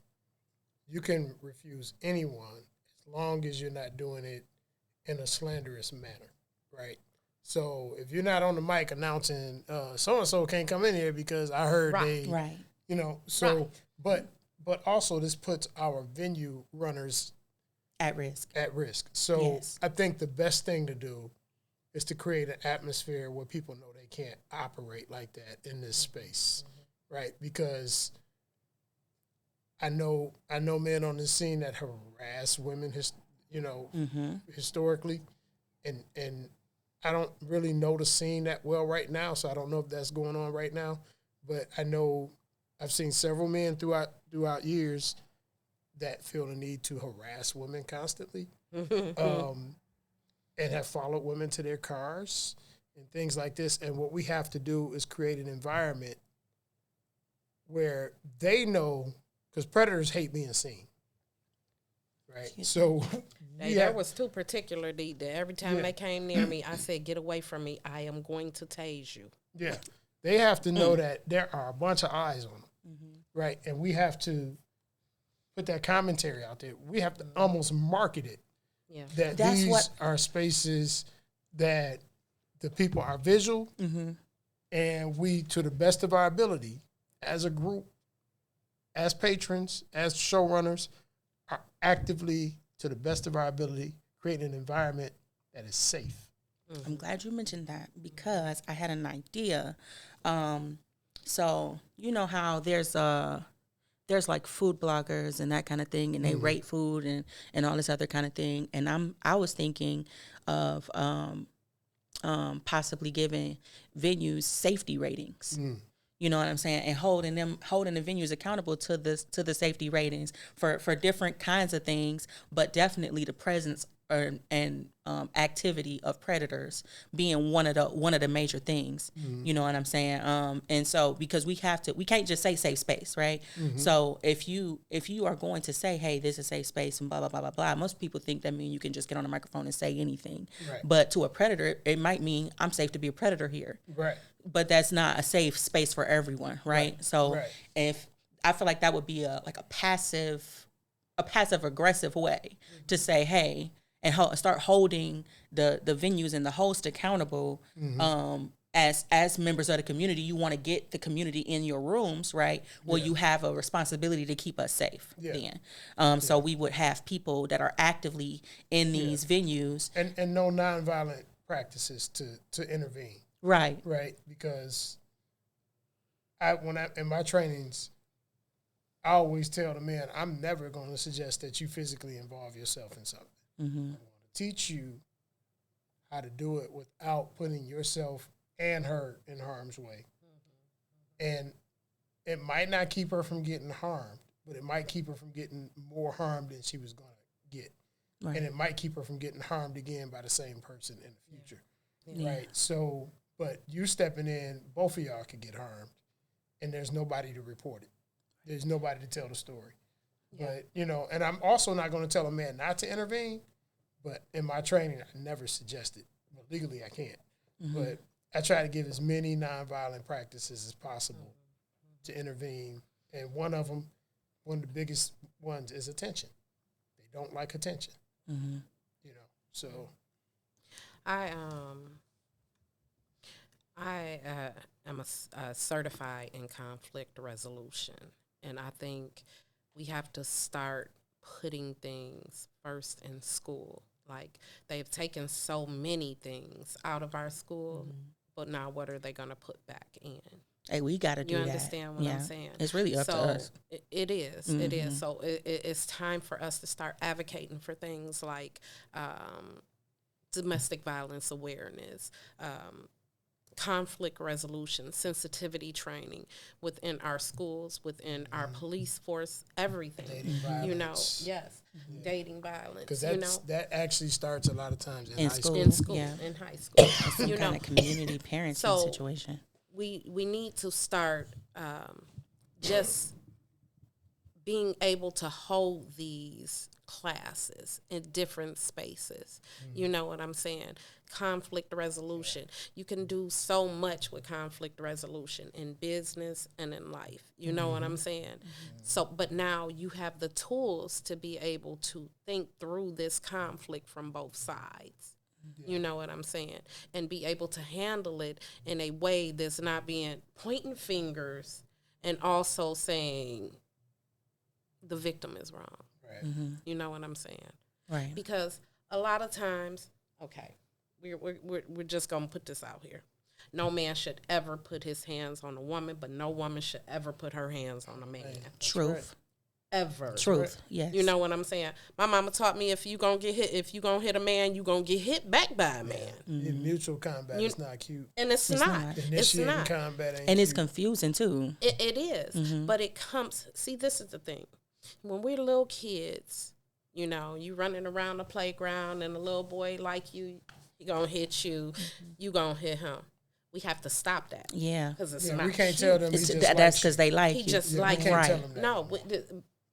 Speaker 2: you can refuse anyone as long as you're not doing it in a slanderous manner, right? So if you're not on the mic announcing so-and-so can't come in here because I heard you know, so, but also this puts our venue runners
Speaker 1: at risk.
Speaker 2: So I think the best thing to do is to create an atmosphere where people know they can't operate like that in this space, right? Because I know men on the scene that harass women, historically, and I don't really know the scene that well right now, so I don't know if that's going on right now. But I know I've seen several men throughout years that feel the need to harass women constantly, and have followed women to their cars and things like this. And what we have to do is create an environment where they know, because predators hate being seen, right? So
Speaker 3: there was two particular that every time they came near me, I said, "Get away from me! I am going to tase you."
Speaker 2: Yeah, they have to know that there are a bunch of eyes on them, right? And we have to put that commentary out there. We have to almost market it.
Speaker 3: Yeah,
Speaker 2: That these are spaces that the people are visual, and we, to the best of our ability, as a group, as patrons, as showrunners, are actively, to the best of our ability, creating an environment that is safe.
Speaker 1: I'm glad you mentioned that because I had an idea. So you know how there's like food bloggers and that kind of thing, and they rate food and all this other kind of thing. And I was thinking of possibly giving venues safety ratings. You know what I'm saying? And holding the venues accountable to the safety ratings for different kinds of things, but definitely the presence and activity of predators being one of the major things. You know what I'm saying? And so because we can't just say safe space, right? So if you are going to say, hey, this is safe space and blah blah blah blah blah, most people think that means you can just get on a microphone and say anything.
Speaker 2: Right.
Speaker 1: But to a predator, it might mean I'm safe to be a predator here.
Speaker 2: Right.
Speaker 1: But that's not a safe space for everyone, right? So if I feel like that would be a passive aggressive way to say, hey, and start holding the venues and the host accountable. As members of the community, you want to get the community in your rooms, right? Well, you have a responsibility to keep us safe. Then, so we would have people that are actively in these venues
Speaker 2: and no nonviolent practices to intervene.
Speaker 1: Right.
Speaker 2: Right. Because in my trainings, I always tell the men, I'm never going to suggest that you physically involve yourself in something. I want to teach you how to do it without putting yourself and her in harm's way. And it might not keep her from getting harmed, but it might keep her from getting more harm than she was going to get. Right. And it might keep her from getting harmed again by the same person in the future. Right. So, but you stepping in, both of y'all could get harmed, and there's nobody to report it. There's nobody to tell the story. But, and I'm also not going to tell a man not to intervene, but in my training, I never suggest it. But legally, I can't. But I try to give as many nonviolent practices as possible to intervene. And one of the biggest ones is attention. They don't like attention. So.
Speaker 3: I am a certified in conflict resolution, and I think we have to start putting things first in school. Like, they've taken so many things out of our school, but now what are they going to put back in?
Speaker 1: Hey, we got to do that.
Speaker 3: You understand what I'm saying?
Speaker 1: It's really up to us.
Speaker 3: It is. It is. So it's time for us to start advocating for things like domestic violence awareness, conflict resolution, sensitivity training within our schools, within our police force, everything.
Speaker 2: Dating violence.
Speaker 3: Dating violence.
Speaker 2: Because that actually starts a lot of times in high school.
Speaker 3: In high school.
Speaker 1: Some kind of community parenting situation.
Speaker 3: We need to start just being able to hold these classes in different spaces. You know what I'm saying? Conflict resolution. You can do so much with conflict resolution in business and in life. You know what I'm saying? So, but now you have the tools to be able to think through this conflict from both sides. You know what I'm saying? And be able to handle it in a way that's not being pointing fingers and also saying the victim is wrong. Right. You know what I'm saying?
Speaker 1: Right.
Speaker 3: Because a lot of times, okay, we're just gonna put this out here. No man should ever put his hands on a woman, but no woman should ever put her hands on a man.
Speaker 1: Truth.
Speaker 3: Right. Ever.
Speaker 1: Truth. Yes.
Speaker 3: You know what I'm saying? My mama taught me if you gonna hit a man, you gonna get hit back by a man.
Speaker 2: In mutual combat, it's not cute.
Speaker 3: And it's not.
Speaker 2: Initiating combat ain't
Speaker 1: and
Speaker 2: cute.
Speaker 1: it's confusing too.
Speaker 3: It is. But it comes, see, this is the thing. When we're little kids, you running around the playground and a little boy like you, he gonna hit you, you gonna hit him. We have to stop that.
Speaker 1: Yeah.
Speaker 3: Because it's not
Speaker 2: we can't
Speaker 3: cute.
Speaker 2: tell them
Speaker 1: that's because they like
Speaker 3: he
Speaker 1: you.
Speaker 3: just
Speaker 2: Yeah,
Speaker 3: like
Speaker 2: we can't
Speaker 3: right.
Speaker 2: tell them that.
Speaker 3: No,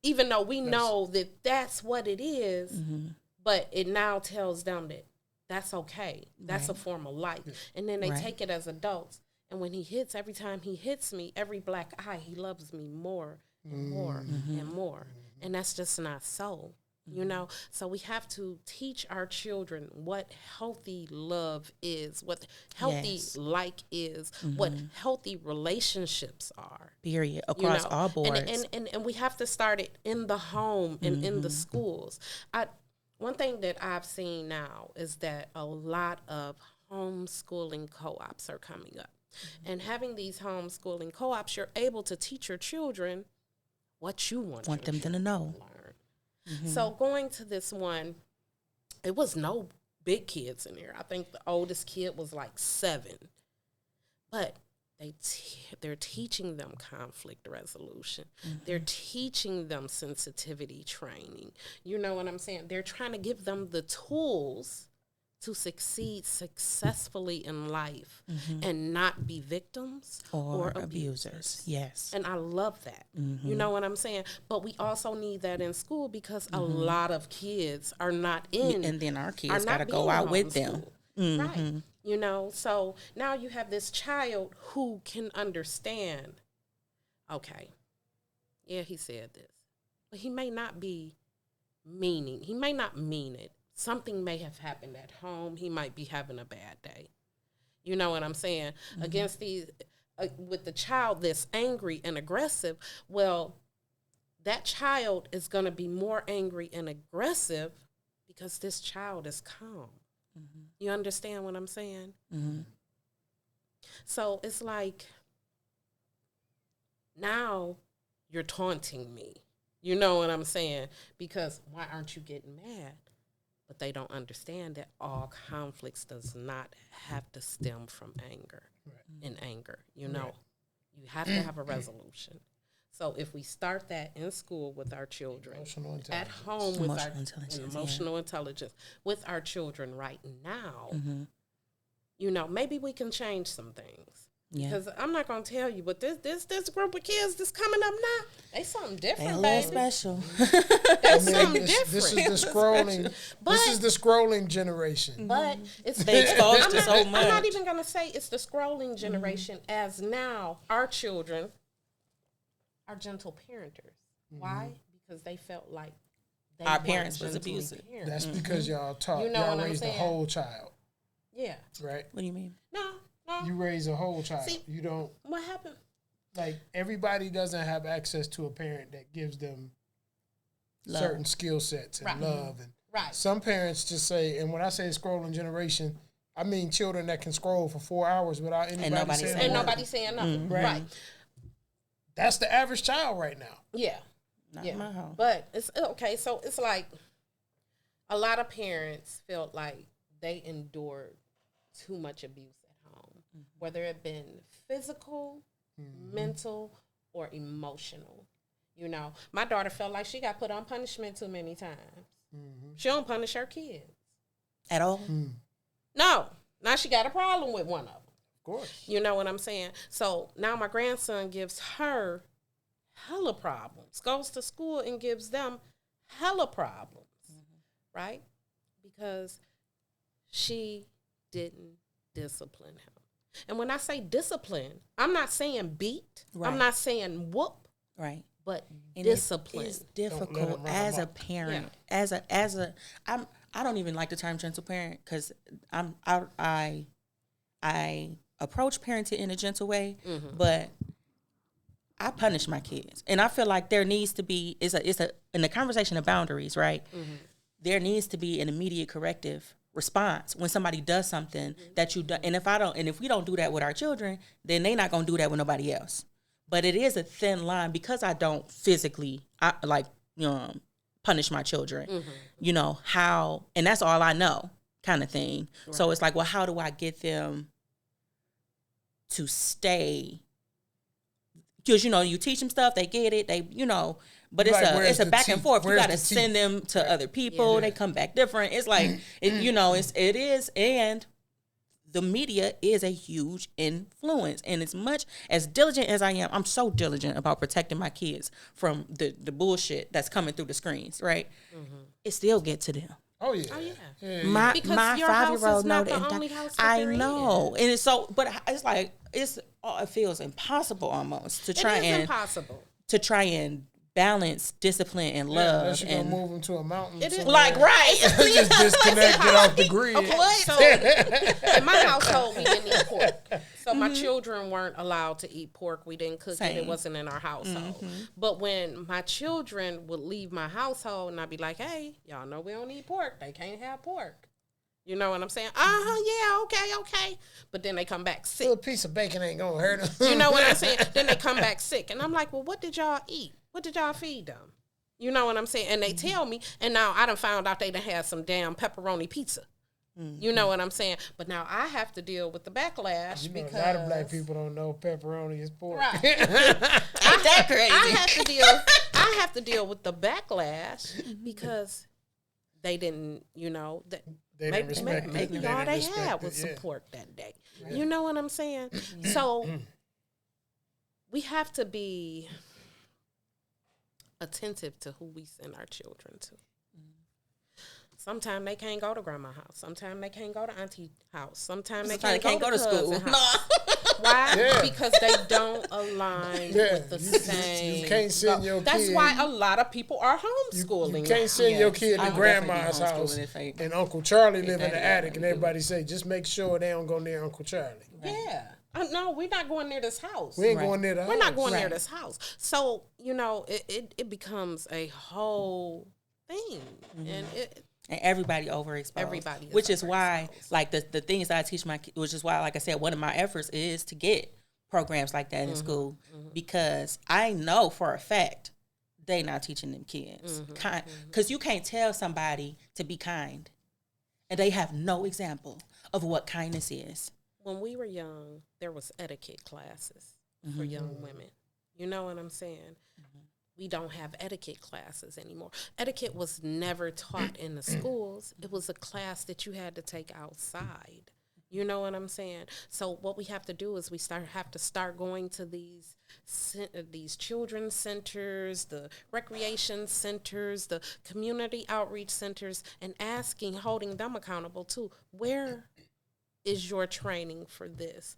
Speaker 3: even though we know that that's what it is, but it now tells them that that's okay. That's a form of life. And then they take it as adults. And when every time he hits me, every black eye, he loves me more and more and more. And that's just not so, you know? So we have to teach our children what healthy love is, what healthy like is, what healthy relationships are.
Speaker 1: Period. Across all boards.
Speaker 3: And we have to start it in the home and in the schools. One thing that I've seen now is that a lot of homeschooling co-ops are coming up. And having these homeschooling co-ops, you're able to teach your children what you want
Speaker 1: them to know.
Speaker 3: Learn. So going to this one, it was no big kids in there. I think the oldest kid was like 7. But they're teaching them conflict resolution. They're teaching them sensitivity training. You know what I'm saying? They're trying to give them the tools to succeed successfully in life and not be victims or abusers.
Speaker 1: Yes.
Speaker 3: And I love that. You know what I'm saying? But we also need that in school because a lot of kids are not in.
Speaker 1: And then our kids got to go out with them.
Speaker 3: Right. You know, so now you have this child who can understand, okay, yeah, he said this, but he may not be he may not mean it. Something may have happened at home. He might be having a bad day. You know what I'm saying? Against these, with the child that's angry and aggressive, well, that child is going to be more angry and aggressive because this child is calm. You understand what I'm saying? So it's like, now you're taunting me. You know what I'm saying? Because why aren't you getting mad? But they don't understand that all conflicts does not have to stem from anger. In anger, you know, you have to have a resolution. So if we start that in school with our children, at home with our emotional intelligence with our children right now, you know, maybe we can change some things. Because I'm not gonna tell you, but this group of kids that's coming up now, they something different,
Speaker 1: baby.
Speaker 3: Special.
Speaker 2: They something different. This is the scrolling. This is the scrolling generation.
Speaker 3: But it's
Speaker 1: they exposed to so much.
Speaker 3: I'm not even gonna say it's the scrolling generation, as now our children are gentle parenters. Why? Because they felt like
Speaker 1: our parents was abusive.
Speaker 2: That's because y'all taught.
Speaker 3: You know
Speaker 2: y'all
Speaker 3: what
Speaker 2: raised
Speaker 3: I'm
Speaker 2: a
Speaker 3: saying?
Speaker 2: whole child.
Speaker 3: Yeah.
Speaker 2: Right.
Speaker 1: What do you mean?
Speaker 3: No.
Speaker 2: You raise a whole child.
Speaker 3: See,
Speaker 2: you don't.
Speaker 3: What happened?
Speaker 2: Like, everybody doesn't have access to a parent that gives them certain skill sets and love. And some parents just say, and when I say scrolling generation, I mean children that can scroll for 4 hours without anybody saying
Speaker 3: nobody saying nothing. Right.
Speaker 2: That's the average child right now.
Speaker 3: Yeah.
Speaker 1: Not in my home.
Speaker 3: But it's okay. So it's like a lot of parents felt like they endured too much abuse at home, whether it been physical, mental, or emotional. You know, my daughter felt like she got put on punishment too many times. She don't punish her kids
Speaker 1: at all.
Speaker 3: No. Now she got a problem with one of them.
Speaker 2: Of course.
Speaker 3: You know what I'm saying? So now my grandson gives her hella problems, goes to school and gives them hella problems, right? Because she didn't discipline him. And when I say discipline, I'm not saying beat. Right. I'm not saying whoop.
Speaker 1: Right.
Speaker 3: But
Speaker 1: and
Speaker 3: discipline.
Speaker 1: It's difficult as a parent. Yeah. I don't even like the term gentle parent because I approach parenting in a gentle way, but I punish my kids, and I feel like there needs to be in the conversation of boundaries, right? There needs to be an immediate corrective response when somebody does something that you do, and if we don't do that with our children, then they're not gonna do that with nobody else. But it is a thin line because I don't physically punish my children, you know how, and that's all I know, kind of thing. Right. So it's like, well, how do I get them to stay? Because, you know, you teach them stuff, they get it, but it's a back and forth. You got to send them to other people. Yeah. They come back different. It's like, it is, and the media is a huge influence. And as much as diligent as I am, I'm so diligent about protecting my kids from the bullshit that's coming through the screens, right? It still get to them.
Speaker 2: Oh yeah.
Speaker 3: Oh, yeah.
Speaker 2: Yeah,
Speaker 1: My
Speaker 3: Because
Speaker 1: my
Speaker 3: your house
Speaker 1: 5-year-old
Speaker 3: is
Speaker 1: know
Speaker 3: not the
Speaker 1: that.
Speaker 3: only house that
Speaker 1: I
Speaker 3: they're
Speaker 1: know,
Speaker 3: in.
Speaker 1: and it's so. But it's like it feels impossible almost to try
Speaker 3: It is
Speaker 1: and
Speaker 3: impossible.
Speaker 1: balance discipline and
Speaker 2: Yeah,
Speaker 1: love.
Speaker 2: unless you're gonna
Speaker 1: And
Speaker 2: move them to a mountain.
Speaker 3: It is.
Speaker 2: somewhere.
Speaker 1: like right,
Speaker 2: Just disconnect, get off the grid.
Speaker 3: Okay, so in my household, we didn't eat pork. So my children weren't allowed to eat pork. We didn't cook it. It
Speaker 1: Same.
Speaker 3: wasn't in our household. But when my children would leave my household and I'd be like, hey, y'all know we don't eat pork. They can't have pork. You know what I'm saying? Yeah, okay. But then they come back
Speaker 2: A
Speaker 3: sick.
Speaker 2: little piece of bacon ain't gonna hurt them.
Speaker 3: You know what I'm saying? Then they come back sick. And I'm like, well, what did y'all eat? What did y'all feed them? You know what I'm saying? And they tell me, and now I done found out they done had some damn pepperoni pizza. You know what I'm saying? But now I have to deal with the backlash
Speaker 2: You know,
Speaker 3: because
Speaker 2: a lot of black people don't know pepperoni is pork.
Speaker 3: Right.
Speaker 1: ain't that crazy?
Speaker 3: I have to deal with the backlash because they didn't, you know, that
Speaker 2: They didn't respect it.
Speaker 3: maybe
Speaker 2: They
Speaker 3: all
Speaker 2: didn't
Speaker 3: they
Speaker 2: respect
Speaker 3: had
Speaker 2: it,
Speaker 3: was
Speaker 2: yeah.
Speaker 3: some pork that day. You know what I'm saying? So we have to be attentive to who we send our children to. Sometimes they can't go to grandma's house. Sometimes they can't go to auntie house. Sometimes they can't go to
Speaker 1: school.
Speaker 3: cousin house. Why?
Speaker 2: Yeah.
Speaker 3: Because they don't align with the same.
Speaker 2: You can't send your
Speaker 3: That's
Speaker 2: kid.
Speaker 3: why a lot of people are homeschooling.
Speaker 2: You can't send your kid
Speaker 1: I
Speaker 2: to
Speaker 1: would definitely be
Speaker 2: grandma's house
Speaker 1: homeschooling if they-
Speaker 2: and Uncle Charlie live in
Speaker 1: daddy
Speaker 2: the
Speaker 1: don't
Speaker 2: attic
Speaker 1: let
Speaker 2: and
Speaker 1: me do
Speaker 2: everybody say, just make sure they don't go near Uncle Charlie.
Speaker 3: Yeah. No, we're not going near this house.
Speaker 2: We ain't
Speaker 1: Right.
Speaker 2: going near the house.
Speaker 3: We're not going near
Speaker 1: Right.
Speaker 3: this house. So, you know, it becomes a whole thing. And
Speaker 1: And everybody overexposed.
Speaker 3: Everybody is
Speaker 1: which is why,
Speaker 3: overexposed.
Speaker 1: like the things that I teach my kids, which is why, like I said, one of my efforts is to get programs like that in school because I know for a fact they not teaching them kids because you can't tell somebody to be kind and they have no example of what kindness is.
Speaker 3: when we were young, there was etiquette classes for young women. You know what I'm saying? We don't have etiquette classes anymore. Etiquette was never taught in the schools. It was a class that you had to take outside. You know what I'm saying? So what we have to do is we have to start going to these children's centers, the recreation centers, the community outreach centers, and holding them accountable too. Where is your training for this?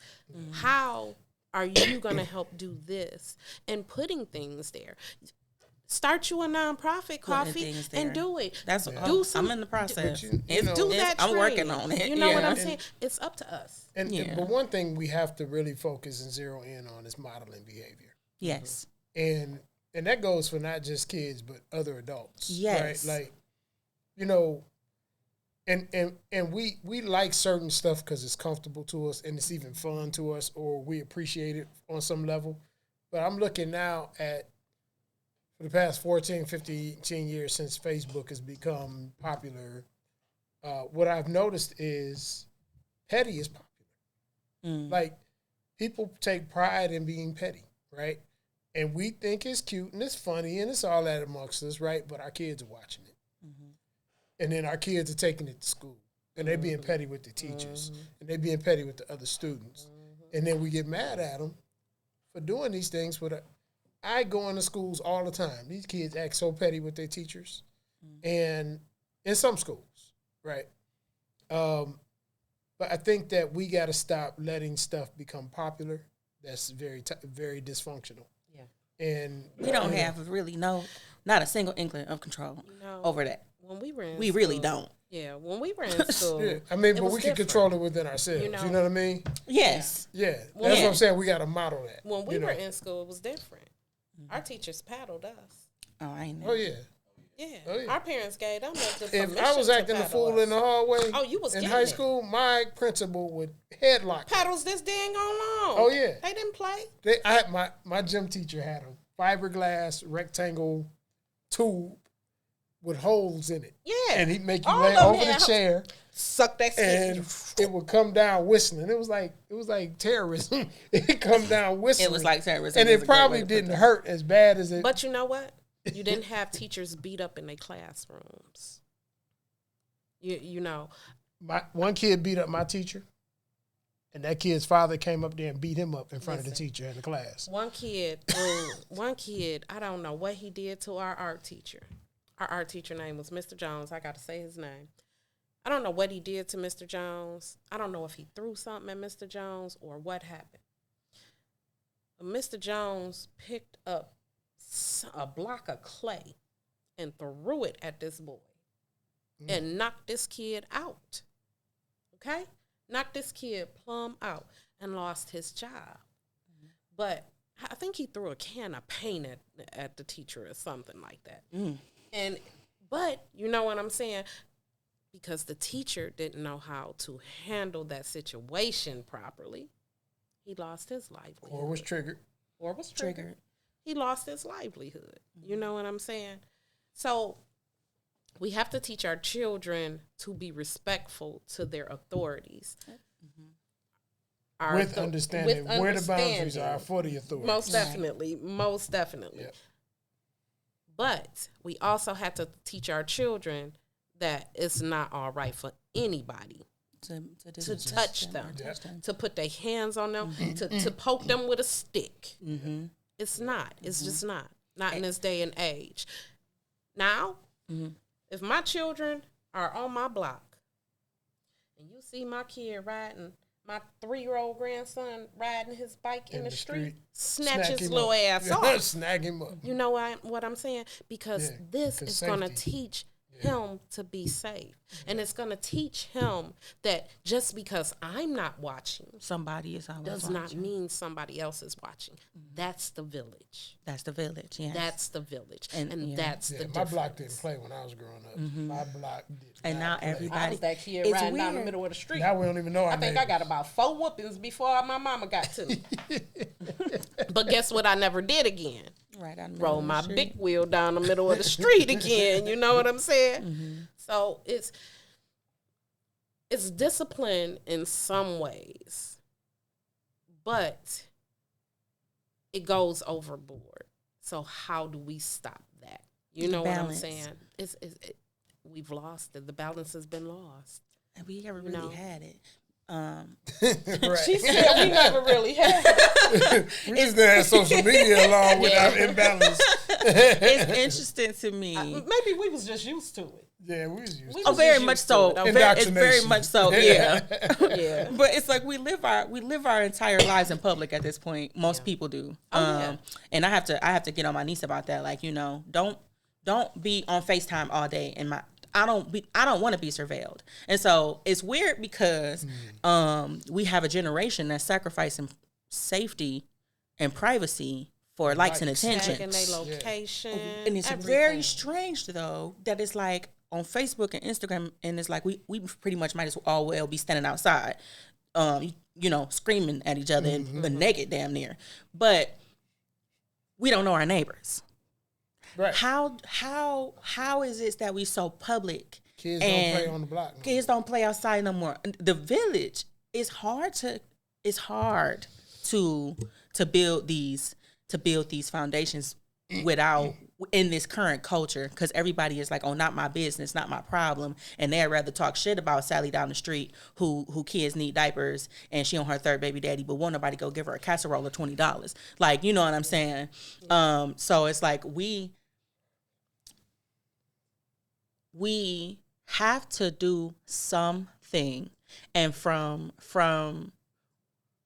Speaker 3: How are you going to help do this? And putting things there. Start you a nonprofit coffee
Speaker 1: things there.
Speaker 3: and do it.
Speaker 1: That's
Speaker 3: do
Speaker 1: I'm in the process.
Speaker 2: you
Speaker 1: It's-
Speaker 2: know-
Speaker 3: do that.
Speaker 1: I'm working
Speaker 3: training.
Speaker 1: on it.
Speaker 3: You know what
Speaker 1: Yeah.
Speaker 3: I'm saying? It's up to us.
Speaker 2: But one thing we have to really focus and zero in on is modeling behavior.
Speaker 1: Yes.
Speaker 2: And that goes for not just kids, but other adults.
Speaker 1: Yes.
Speaker 2: Right? Like, you know, and we like certain stuff because it's comfortable to us and it's even fun to us or we appreciate it on some level. But I'm looking now at, for the past 14, 15 years since Facebook has become popular, what I've noticed is petty is popular. Like, people take pride in being petty, right? And we think it's cute and it's funny and it's all that amongst us, right? But our kids are watching it. And then our kids are taking it to school. And they're being petty with the teachers. And they're being petty with the other students. And then we get mad at them for doing these things. I go into schools all the time. These kids act so petty with their teachers. And in some schools, right? But I think that we got to stop letting stuff become popular. That's very dysfunctional. Yeah. And
Speaker 1: We don't have really not a single inkling of control over that.
Speaker 3: When we were in
Speaker 1: We
Speaker 3: school,
Speaker 1: really don't.
Speaker 3: Yeah, when we were in school,
Speaker 2: yeah, I mean,
Speaker 3: it
Speaker 2: but
Speaker 3: was
Speaker 2: we can
Speaker 3: different.
Speaker 2: control it within ourselves. You know what I mean?
Speaker 1: Yes.
Speaker 2: Yeah, that's
Speaker 3: Well,
Speaker 2: what
Speaker 3: yeah.
Speaker 2: I'm saying. We got to model that.
Speaker 3: When we
Speaker 2: you
Speaker 3: were
Speaker 2: know?
Speaker 3: in school, it was different. Our teachers paddled us.
Speaker 1: Oh, I ain't know.
Speaker 2: Oh yeah.
Speaker 3: Yeah.
Speaker 2: Oh, yeah.
Speaker 3: Our parents gave them the
Speaker 2: If
Speaker 3: permission
Speaker 2: I was
Speaker 3: to
Speaker 2: acting a
Speaker 3: paddle
Speaker 2: fool
Speaker 3: us.
Speaker 2: in the hallway,
Speaker 3: Oh, you was
Speaker 2: in
Speaker 3: getting
Speaker 2: high
Speaker 3: it.
Speaker 2: school, my principal would headlock me.
Speaker 3: Paddles this dang on long.
Speaker 2: Oh, yeah.
Speaker 3: They didn't play.
Speaker 2: My gym teacher had a fiberglass rectangle tube with holes in it.
Speaker 3: Yeah.
Speaker 2: And he'd make you
Speaker 3: All
Speaker 2: lay
Speaker 3: of them
Speaker 2: over the
Speaker 3: had-
Speaker 2: chair
Speaker 3: Suck that
Speaker 2: and
Speaker 3: skin.
Speaker 2: it would come down whistling. It was like terrorism. It'd come down whistling.
Speaker 1: It was like terrorism.
Speaker 2: And
Speaker 1: is
Speaker 2: it
Speaker 1: a great way
Speaker 2: probably
Speaker 1: to put
Speaker 2: didn't
Speaker 1: that.
Speaker 2: hurt as bad as it.
Speaker 3: But you know what? You didn't have teachers beat up in their classrooms. You know.
Speaker 2: One kid beat up my teacher. And that kid's father came up there and beat him up in front of the teacher in the class.
Speaker 3: One kid, I don't know what he did to our art teacher. Our art teacher name was Mr. Jones. I got to say his name. I don't know what he did to Mr. Jones. I don't know if he threw something at Mr. Jones or what happened. But Mr. Jones picked up a block of clay and threw it at this boy and knocked this kid out. Okay? Knocked this kid plumb out and lost his job. But I think he threw a can of paint at the teacher or something like that. But you know what I'm saying? Because the teacher didn't know how to handle that situation properly, he lost his livelihood.
Speaker 2: Or was triggered.
Speaker 3: He lost his livelihood. You know what I'm saying? So we have to teach our children to be respectful to their authorities.
Speaker 2: With understanding where the boundaries are for the authorities.
Speaker 3: Most definitely. Yep. But we also have to teach our children that it's not all right for anybody to touch them, to put their hands on them, to poke them with a stick. It's not. It's just not. Not in this day and age. Now, if my children are on my block and you see my kid riding, my 3-year-old grandson riding his bike in the street, snatch his little ass off.
Speaker 2: Snag him up.
Speaker 3: You know what I'm saying? Because this is going to teach him to be safe. And it's going to teach him that just because I'm not watching,
Speaker 1: somebody is always
Speaker 3: does
Speaker 1: watching.
Speaker 3: not mean somebody else is watching. That's the village.
Speaker 1: That's the village, yes.
Speaker 3: That's the village. And that's the
Speaker 2: my
Speaker 3: difference.
Speaker 2: block didn't play when I was growing up. My block did
Speaker 1: And now
Speaker 2: not play.
Speaker 1: everybody.
Speaker 3: I was that kid
Speaker 1: It's
Speaker 3: riding down the
Speaker 1: weird.
Speaker 3: middle of the street.
Speaker 2: Now we don't even know our
Speaker 3: I think I got about 4 whoopings before my mama got to me. But guess what I never did again?
Speaker 1: Right on the
Speaker 3: Roll
Speaker 1: middle
Speaker 3: my
Speaker 1: of the
Speaker 3: big
Speaker 1: street.
Speaker 3: wheel down the middle of the street again. You know what I'm saying? So it's discipline in some ways, but it goes overboard. So how do we stop that? You know what I'm saying? We've lost it. The balance has been lost.
Speaker 1: And we never really had it.
Speaker 2: Right.
Speaker 3: She said we never really had it.
Speaker 2: We just didn't have social media along with our imbalance.
Speaker 1: It's interesting to me.
Speaker 3: Maybe we was just used to it.
Speaker 2: Yeah, we was used to
Speaker 1: Oh,
Speaker 2: it.
Speaker 1: very much so. It's very much so. Yeah.
Speaker 3: Yeah.
Speaker 1: But it's like we live our entire lives in public at this point. Most people do. And I have to get on my niece about that. Like, don't be on FaceTime all day. And I don't want to be surveilled. And so it's weird because we have a generation that's sacrificing safety and privacy for likes and attention.
Speaker 3: Tagging their location.
Speaker 1: And it's very strange though that it's like on Facebook and Instagram, and it's like we pretty much might as well be standing outside, screaming at each other and naked damn near. But we don't know our neighbors.
Speaker 2: Right.
Speaker 1: How is it that we so public?
Speaker 2: Kids don't play on the block. No.
Speaker 1: Kids don't play outside no more. The village is hard to build these foundations without in this current culture, because everybody is like, oh, not my business, not my problem, and they'd rather talk shit about Sally down the street who kids need diapers and she on her 3rd baby daddy, but won't nobody go give her a casserole of $20. Like, you know what I'm saying? So it's like we have to do something, and from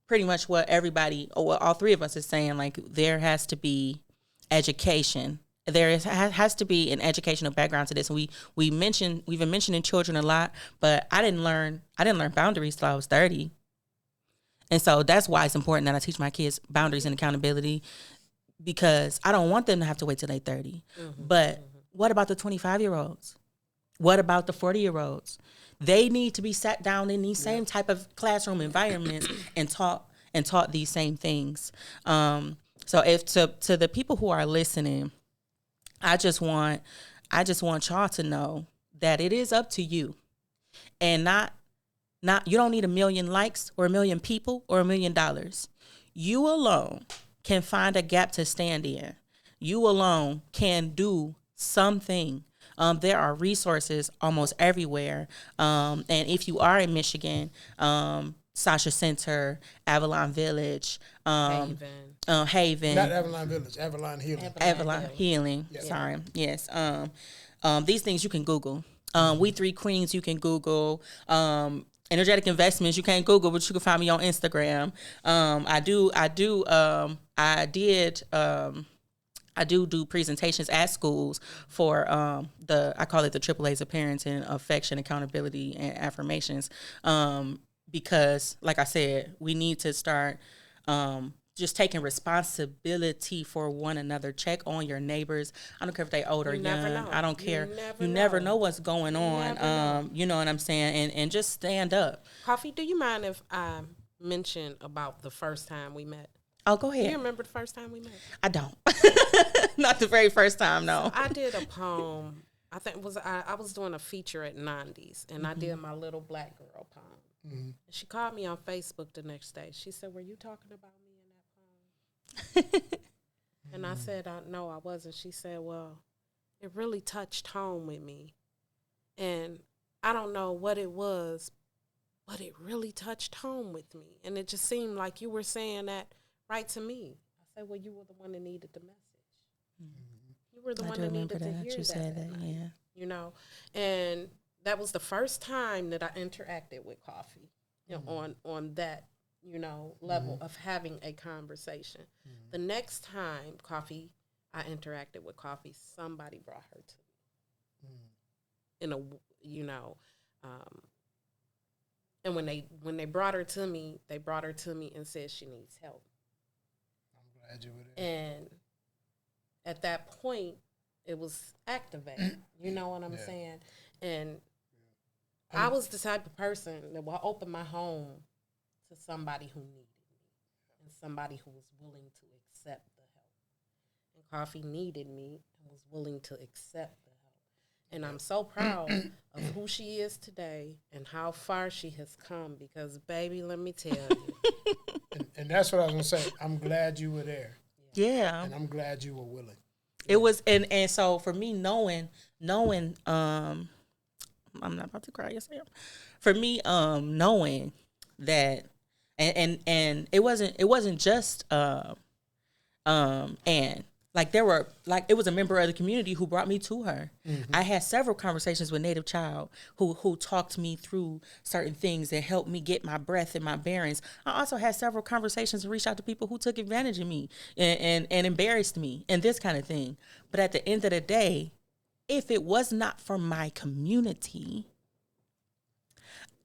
Speaker 1: pretty much what everybody, or what all 3 of us is saying, like there has to be education. There has to be an educational background to this. And we've been mentioning children a lot, but I didn't learn boundaries till I was 30. And so that's why it's important that I teach my kids boundaries and accountability, because I don't want them to have to wait till they're 30. But what about the 25-year-olds? What about the 40-year-olds? They need to be sat down in these same type of classroom environments and taught these same things. So if to the people who are listening, I just want y'all to know that it is up to you, and not you don't need 1 million likes or 1 million people or $1 million. You alone can find a gap to stand in. You alone can do something. There are resources almost everywhere. And if you are in Michigan, Sasha Center, Avalon Village, Haven.
Speaker 2: Not Avalon Village, Avalon Healing.
Speaker 1: Avalon Healing.
Speaker 2: Yeah.
Speaker 1: Sorry. Yes. These things you can Google. We Three Queens you can Google. Energetic Investments you can't Google, but you can find me on Instagram. I do presentations at schools for I call it the AAAs of parenting, affection, accountability, and affirmations. Because, like I said, we need to start just taking responsibility for one another. Check on your neighbors. I don't care if they old or young. I don't care. You never know what's going on. You know what I'm saying? And just stand up.
Speaker 3: Koffee, do you mind if I mention about the first time we met?
Speaker 1: Oh, go ahead.
Speaker 3: Do you remember the first time we met?
Speaker 1: I don't. Not the very first time, no.
Speaker 3: So I did a poem. I think it was I was doing a feature at Nandi's, and I did my little black girl poem. Mm-hmm. She called me on Facebook the next day. She said, "Were you talking about me in that poem?" And I said, "No, I wasn't." She said, "Well, it really touched home with me, and I don't know what it was, but it really touched home with me, and it just seemed like you were saying that right to me." I said, "Well, you were the one that needed the message. Mm-hmm. You were the one that needed to hear
Speaker 1: you said that, yeah.
Speaker 3: You know." And that was the first time that I interacted with Koffee, you know, on that, you know, level of having a conversation. The next time I interacted with Koffee, somebody brought her to me in a, you know, and when they brought her to me, and said she needs help.
Speaker 2: I'm glad you were there.
Speaker 3: And at that point, it was activated. You know what I'm saying? And I was the type of person that will open my home to somebody who needed me and somebody who was willing to accept the help. And Koffee needed me and was willing to accept the help. And I'm so proud of who she is today and how far she has come because, baby, let me tell you.
Speaker 2: And that's what I was going to say. I'm glad you were there.
Speaker 1: Yeah.
Speaker 2: And I'm glad you were willing.
Speaker 1: It was, and so for me, knowing, I'm not about to cry, yes I am. For me, knowing that, and it wasn't just Ann. Like it was a member of the community who brought me to her. Mm-hmm. I had several conversations with Native Child who talked me through certain things that helped me get my breath and my bearings. I also had several conversations and reached out to people who took advantage of me and embarrassed me and this kind of thing. But at the end of the day, if it was not for my community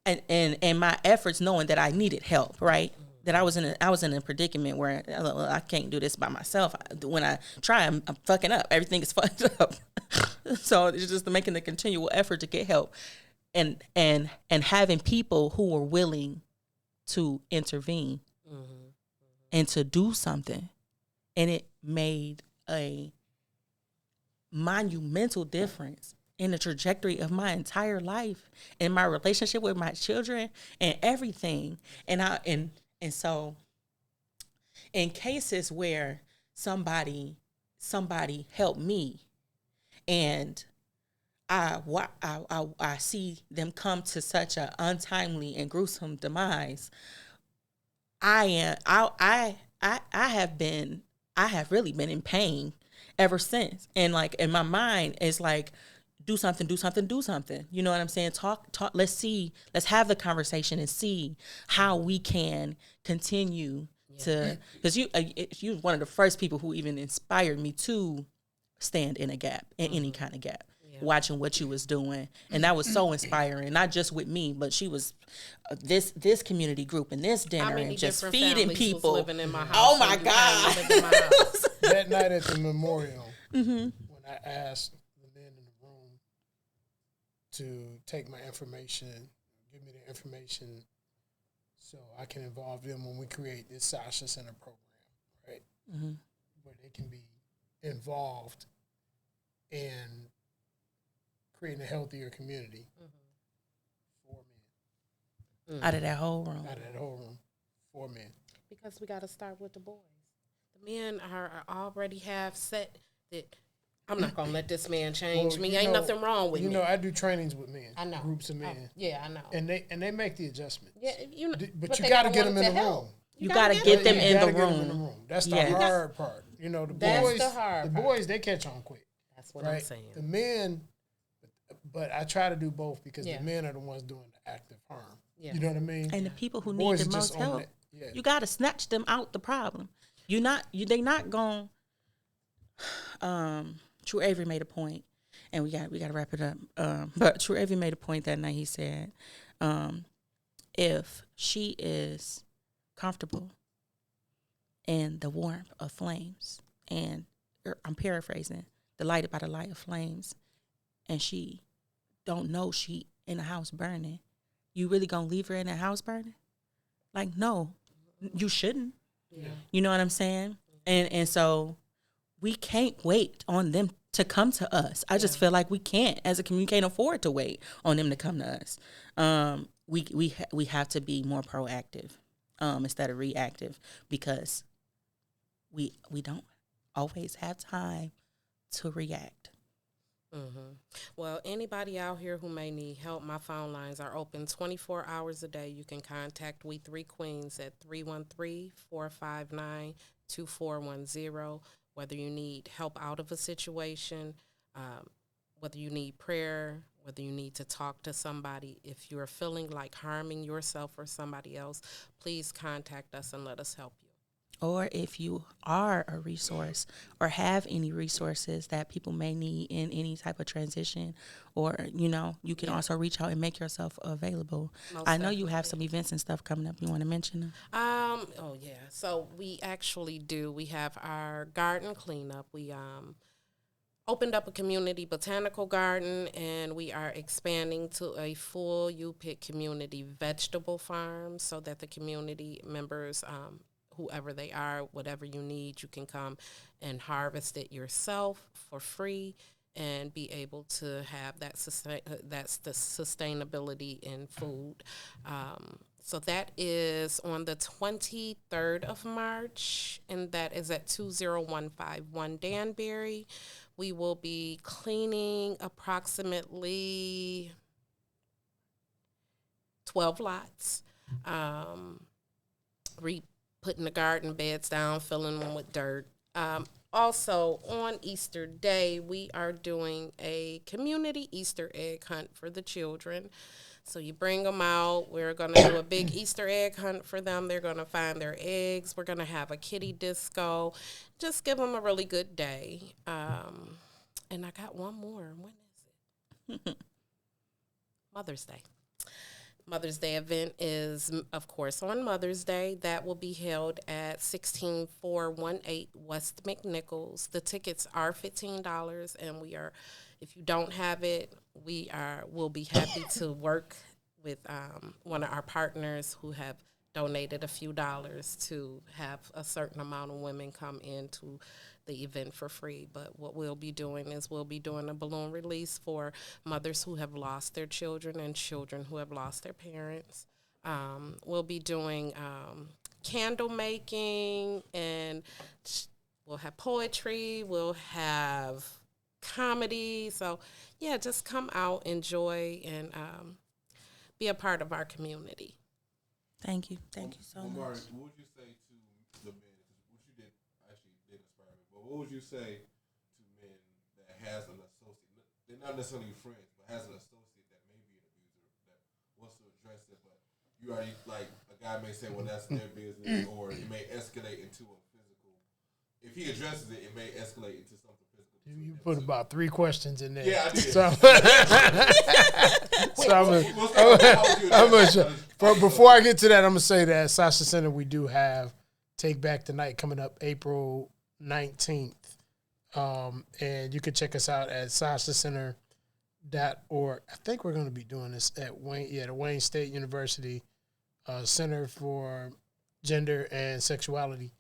Speaker 1: and my efforts, knowing that I needed help, right? That I was in a predicament where I can't do this by myself. When I try, I'm fucking up. Everything is fucked up. So it's just making the continual effort to get help, and having people who were willing to intervene and to do something, and it made a monumental difference in the trajectory of my entire life and my relationship with my children and everything. And so in cases where somebody helped me and I see them come to such an untimely and gruesome demise, I have really been in pain ever since. And like in my mind it's like, do something. You know what I'm saying? Talk. Let's have the conversation and see how we can continue to, because you were one of the first people who even inspired me to stand in a gap, in any kind of gap, watching what you was doing. And that was so inspiring, not just with me, but she was this community group and this dinner and just feeding people.
Speaker 3: Living in my house.
Speaker 1: Oh my God.
Speaker 2: That night at the memorial, when I asked to take my information, give me the information so I can involve them when we create this Sasha Center program, right? Mm-hmm. Where they can be involved in creating a healthier community for men.
Speaker 1: Out of that whole room.
Speaker 2: 4 men.
Speaker 3: Because we got to start with the boys. The men already have set that I'm not gonna let this man change
Speaker 2: Well,
Speaker 3: me.
Speaker 2: you
Speaker 3: Ain't
Speaker 2: know-
Speaker 3: nothing wrong with
Speaker 2: You
Speaker 3: me.
Speaker 2: know, I do trainings with men.
Speaker 3: I know.
Speaker 2: Groups of men.
Speaker 3: Yeah, I know.
Speaker 2: And they make the adjustments.
Speaker 3: Yeah, you know,
Speaker 2: But you
Speaker 3: they
Speaker 2: got to
Speaker 3: gotta
Speaker 2: get them
Speaker 3: want
Speaker 2: in
Speaker 3: it
Speaker 2: the
Speaker 3: to
Speaker 2: room.
Speaker 3: help.
Speaker 1: You gotta get them
Speaker 2: You
Speaker 1: in
Speaker 2: gotta
Speaker 1: the
Speaker 2: get 'em in the
Speaker 1: room.
Speaker 2: room. That's the
Speaker 1: Yeah.
Speaker 2: hard part. You know, the
Speaker 3: That's
Speaker 2: boys.
Speaker 3: the hard part.
Speaker 2: boys, they catch on quick.
Speaker 3: That's what I'm
Speaker 2: Right?
Speaker 3: saying.
Speaker 2: The men, but I try to do both because
Speaker 3: Yeah.
Speaker 2: the men are the ones doing the active harm.
Speaker 3: Yeah.
Speaker 2: You know what I mean?
Speaker 1: And the people who
Speaker 2: Boys
Speaker 1: need the
Speaker 2: are just
Speaker 1: most
Speaker 2: on
Speaker 1: help,
Speaker 2: that. Yeah.
Speaker 1: you got to snatch them out the problem. They not going. True Avery made a point, and we got to wrap it up. But True Avery made a point that night. He said, if she is comfortable in the warmth of flames, and I'm paraphrasing, delighted by the light of flames, and she don't know she in a house burning, you really gonna leave her in a house burning? Like, no, you shouldn't.
Speaker 3: Yeah.
Speaker 1: You know what I'm saying? And so we can't wait on them to come to us. I just feel like we can't, as a community, can't afford to wait on them to come to us. We have to be more proactive instead of reactive, because we don't always have time to react.
Speaker 3: Mm-hmm. Well, anybody out here who may need help, my phone lines are open 24 hours a day. You can contact We Three Queens at 313-459-2410. Whether you need help out of a situation, whether you need prayer, whether you need to talk to somebody, if you're feeling like harming yourself or somebody else, please contact us and let us help you.
Speaker 1: Or if you are a resource or have any resources that people may need in any type of transition, or, you can also reach out and make yourself available.
Speaker 3: Most
Speaker 1: I know you have
Speaker 3: definitely.
Speaker 1: some events and stuff coming up. You want to mention them?
Speaker 3: Oh yeah. So we actually do. We have our garden cleanup. We opened up a community botanical garden, and we are expanding to a full U-Pick community vegetable farm, so that the community members, whoever they are, whatever you need, you can come and harvest it yourself for free and be able to have that's the sustainability in food. So that is on the 23rd of March, and that is at 20151 Danbury. We will be cleaning approximately 12 lots, putting the garden beds down, filling them with dirt. Also, on Easter Day, we are doing a community Easter egg hunt for the children. So you bring them out. We're going to do a big Easter egg hunt for them. They're going to find their eggs. We're going to have a kitty disco. Just give them a really good day. And I got one more. When is it? Mother's Day. Mother's Day event is, of course, on Mother's Day. That will be held at 16418 West McNichols. The tickets are $15, and if you don't have it, we'll be happy to work with one of our partners who have donated a few dollars to have a certain amount of women come into the event for free. But what we'll be doing is we'll be doing a balloon release for mothers who have lost their children and children who have lost their parents. We'll be doing candle making, and we'll have poetry, we'll have comedy. So yeah, just come out, enjoy, and be a part of our community.
Speaker 1: Thank you so
Speaker 4: Omari,
Speaker 1: much.
Speaker 4: what would you say to the men? What you did actually did inspire me. But what would you say to men that has an associate? They're not necessarily friends, but has an associate that may be an abuser that wants to address it. But you already, like, a guy may say, well, that's their business, or it may escalate into a physical. If he addresses it, it may escalate into something physical.
Speaker 2: You put about 3 questions in there.
Speaker 4: Yeah, I did.
Speaker 2: But before I get to that, I'm gonna say that at Sasha Center we do have Take Back the Night coming up April 19th, and you can check us out at sashacenter.org. I think we're gonna be doing this at the Wayne State University Center for Gender and Sexuality.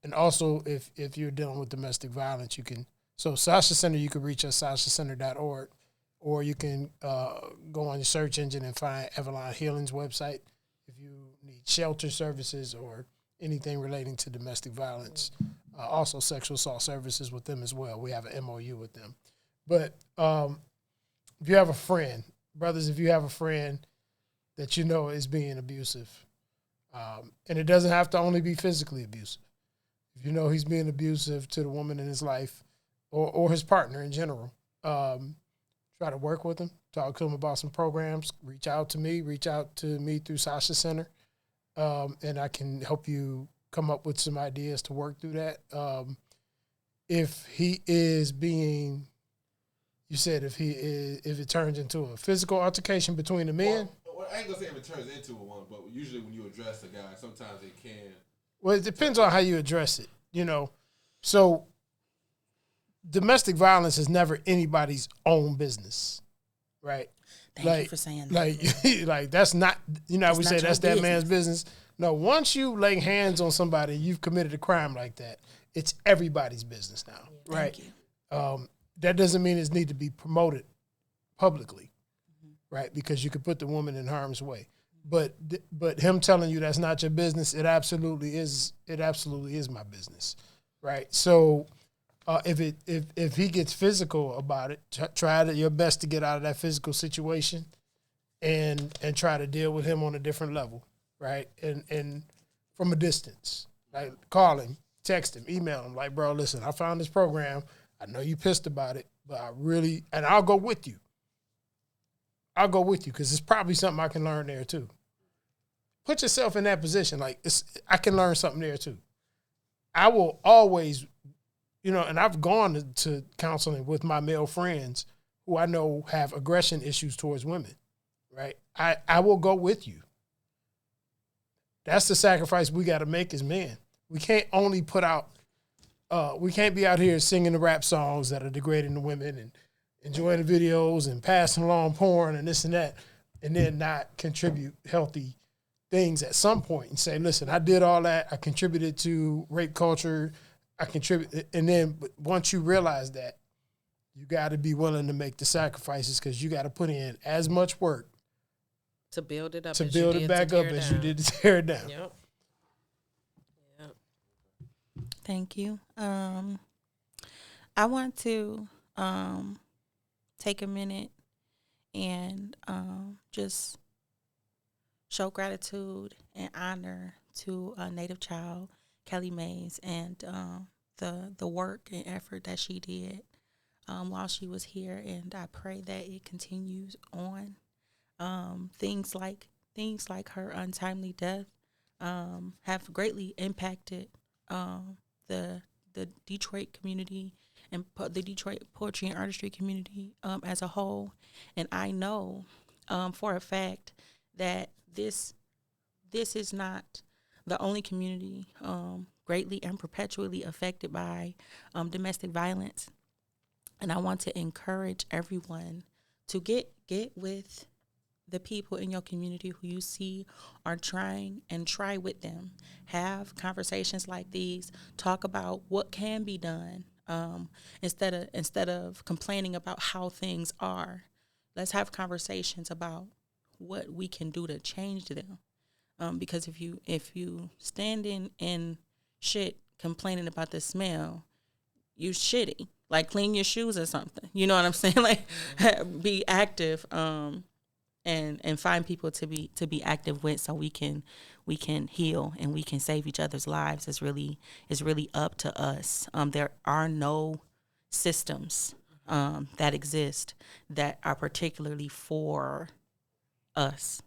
Speaker 2: And also, if you're dealing with domestic violence, you can. So Sasha Center, you can reach us sashacenter.org, or you can go on your search engine and find Eveline Healing's website if you need shelter services or anything relating to domestic violence. also sexual assault services with them as well. We have an MOU with them. But if you have a friend, brothers, if you have a friend that you know is being abusive, and it doesn't have to only be physically abusive. If you know he's being abusive to the woman in his life or his partner in general, try to work with him, talk to him about some programs, reach out to me through Sasha Center, and I can help you come up with some ideas to work through that. If he is being, you said if it turns into a physical altercation between the men.
Speaker 4: Well, I ain't gonna say if it turns into one, but usually when you address a guy, sometimes it can.
Speaker 2: Well, it depends on how you address it, So domestic violence is never anybody's own business, right?
Speaker 1: Thank you for saying that.
Speaker 2: Like that's not, we say that's that
Speaker 1: business.
Speaker 2: man's business. No, once you lay hands on somebody, you've committed a crime like that. It's everybody's business now, right?
Speaker 1: Thank you.
Speaker 2: That doesn't mean it needs to be promoted publicly, right? Because you could put the woman in harm's way. But him telling you that's not your business, it absolutely is. It absolutely is my business, right? So if he gets physical about it, try your best to get out of that physical situation, and try to deal with him on a different level, right? And from a distance, like call him, text him, email him, like, bro, listen, I found this program. I know you pissed about it, but I'll go with you. I'll go with you because it's probably something I can learn there too. Put yourself in that position. Like, I can learn something there too. I will always, and I've gone to counseling with my male friends who I know have aggression issues towards women, right? I will go with you. That's the sacrifice we got to make as men. We can't only we can't be out here singing the rap songs that are degrading the women and enjoying the videos and passing along porn and this and that, and then not contribute healthy things at some point and say, listen, I did all that. I contributed to rape culture. I contribute. And then once you realize that, you got to be willing to make the sacrifices because you got to put in as much work
Speaker 3: to build it up,
Speaker 2: to build it back up as you did to tear it down.
Speaker 3: Yep.
Speaker 1: Thank you. I want to take a minute and just show gratitude and honor to a Native child, Kelly Mays, and the work and effort that she did while she was here, and I pray that it continues on. Things like her untimely death have greatly impacted the Detroit community and the Detroit poetry and artistry community as a whole. And I know for a fact that this is not the only community greatly and perpetually affected by domestic violence. And I want to encourage everyone to get with the people in your community who you see are trying, and try with them. Have conversations like these. Talk about what can be done instead of complaining about how things are. Let's have conversations about what we can do to change them. Because if you standing in shit complaining about the smell, you shitty. Like, clean your shoes or something. You know what I'm saying? Like, be active. And find people to be active with, so we can heal and we can save each other's lives. Is really up to us. There are no systems that exist that are particularly for us,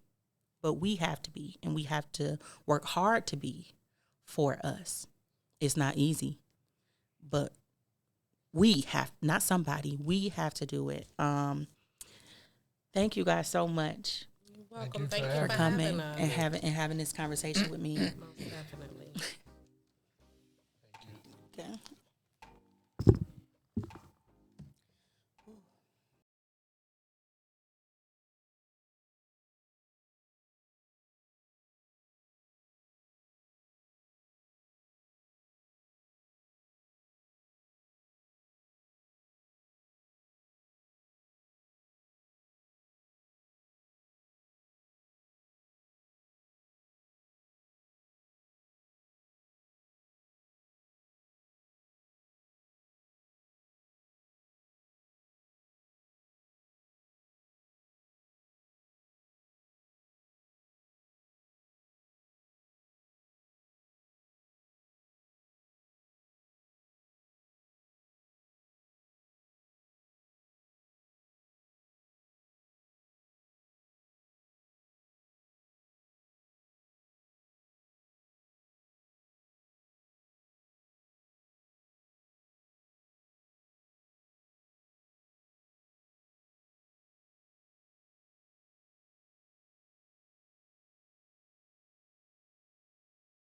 Speaker 1: but we have to be, and we have to work hard to be for us. It's not easy, but we have, not somebody, we have to do it. Thank you guys so much.
Speaker 3: You're welcome.
Speaker 2: Thank you
Speaker 3: Thank you
Speaker 2: for
Speaker 3: for
Speaker 1: coming
Speaker 3: having us.
Speaker 1: and having this conversation with me.
Speaker 3: Most definitely.
Speaker 1: Okay.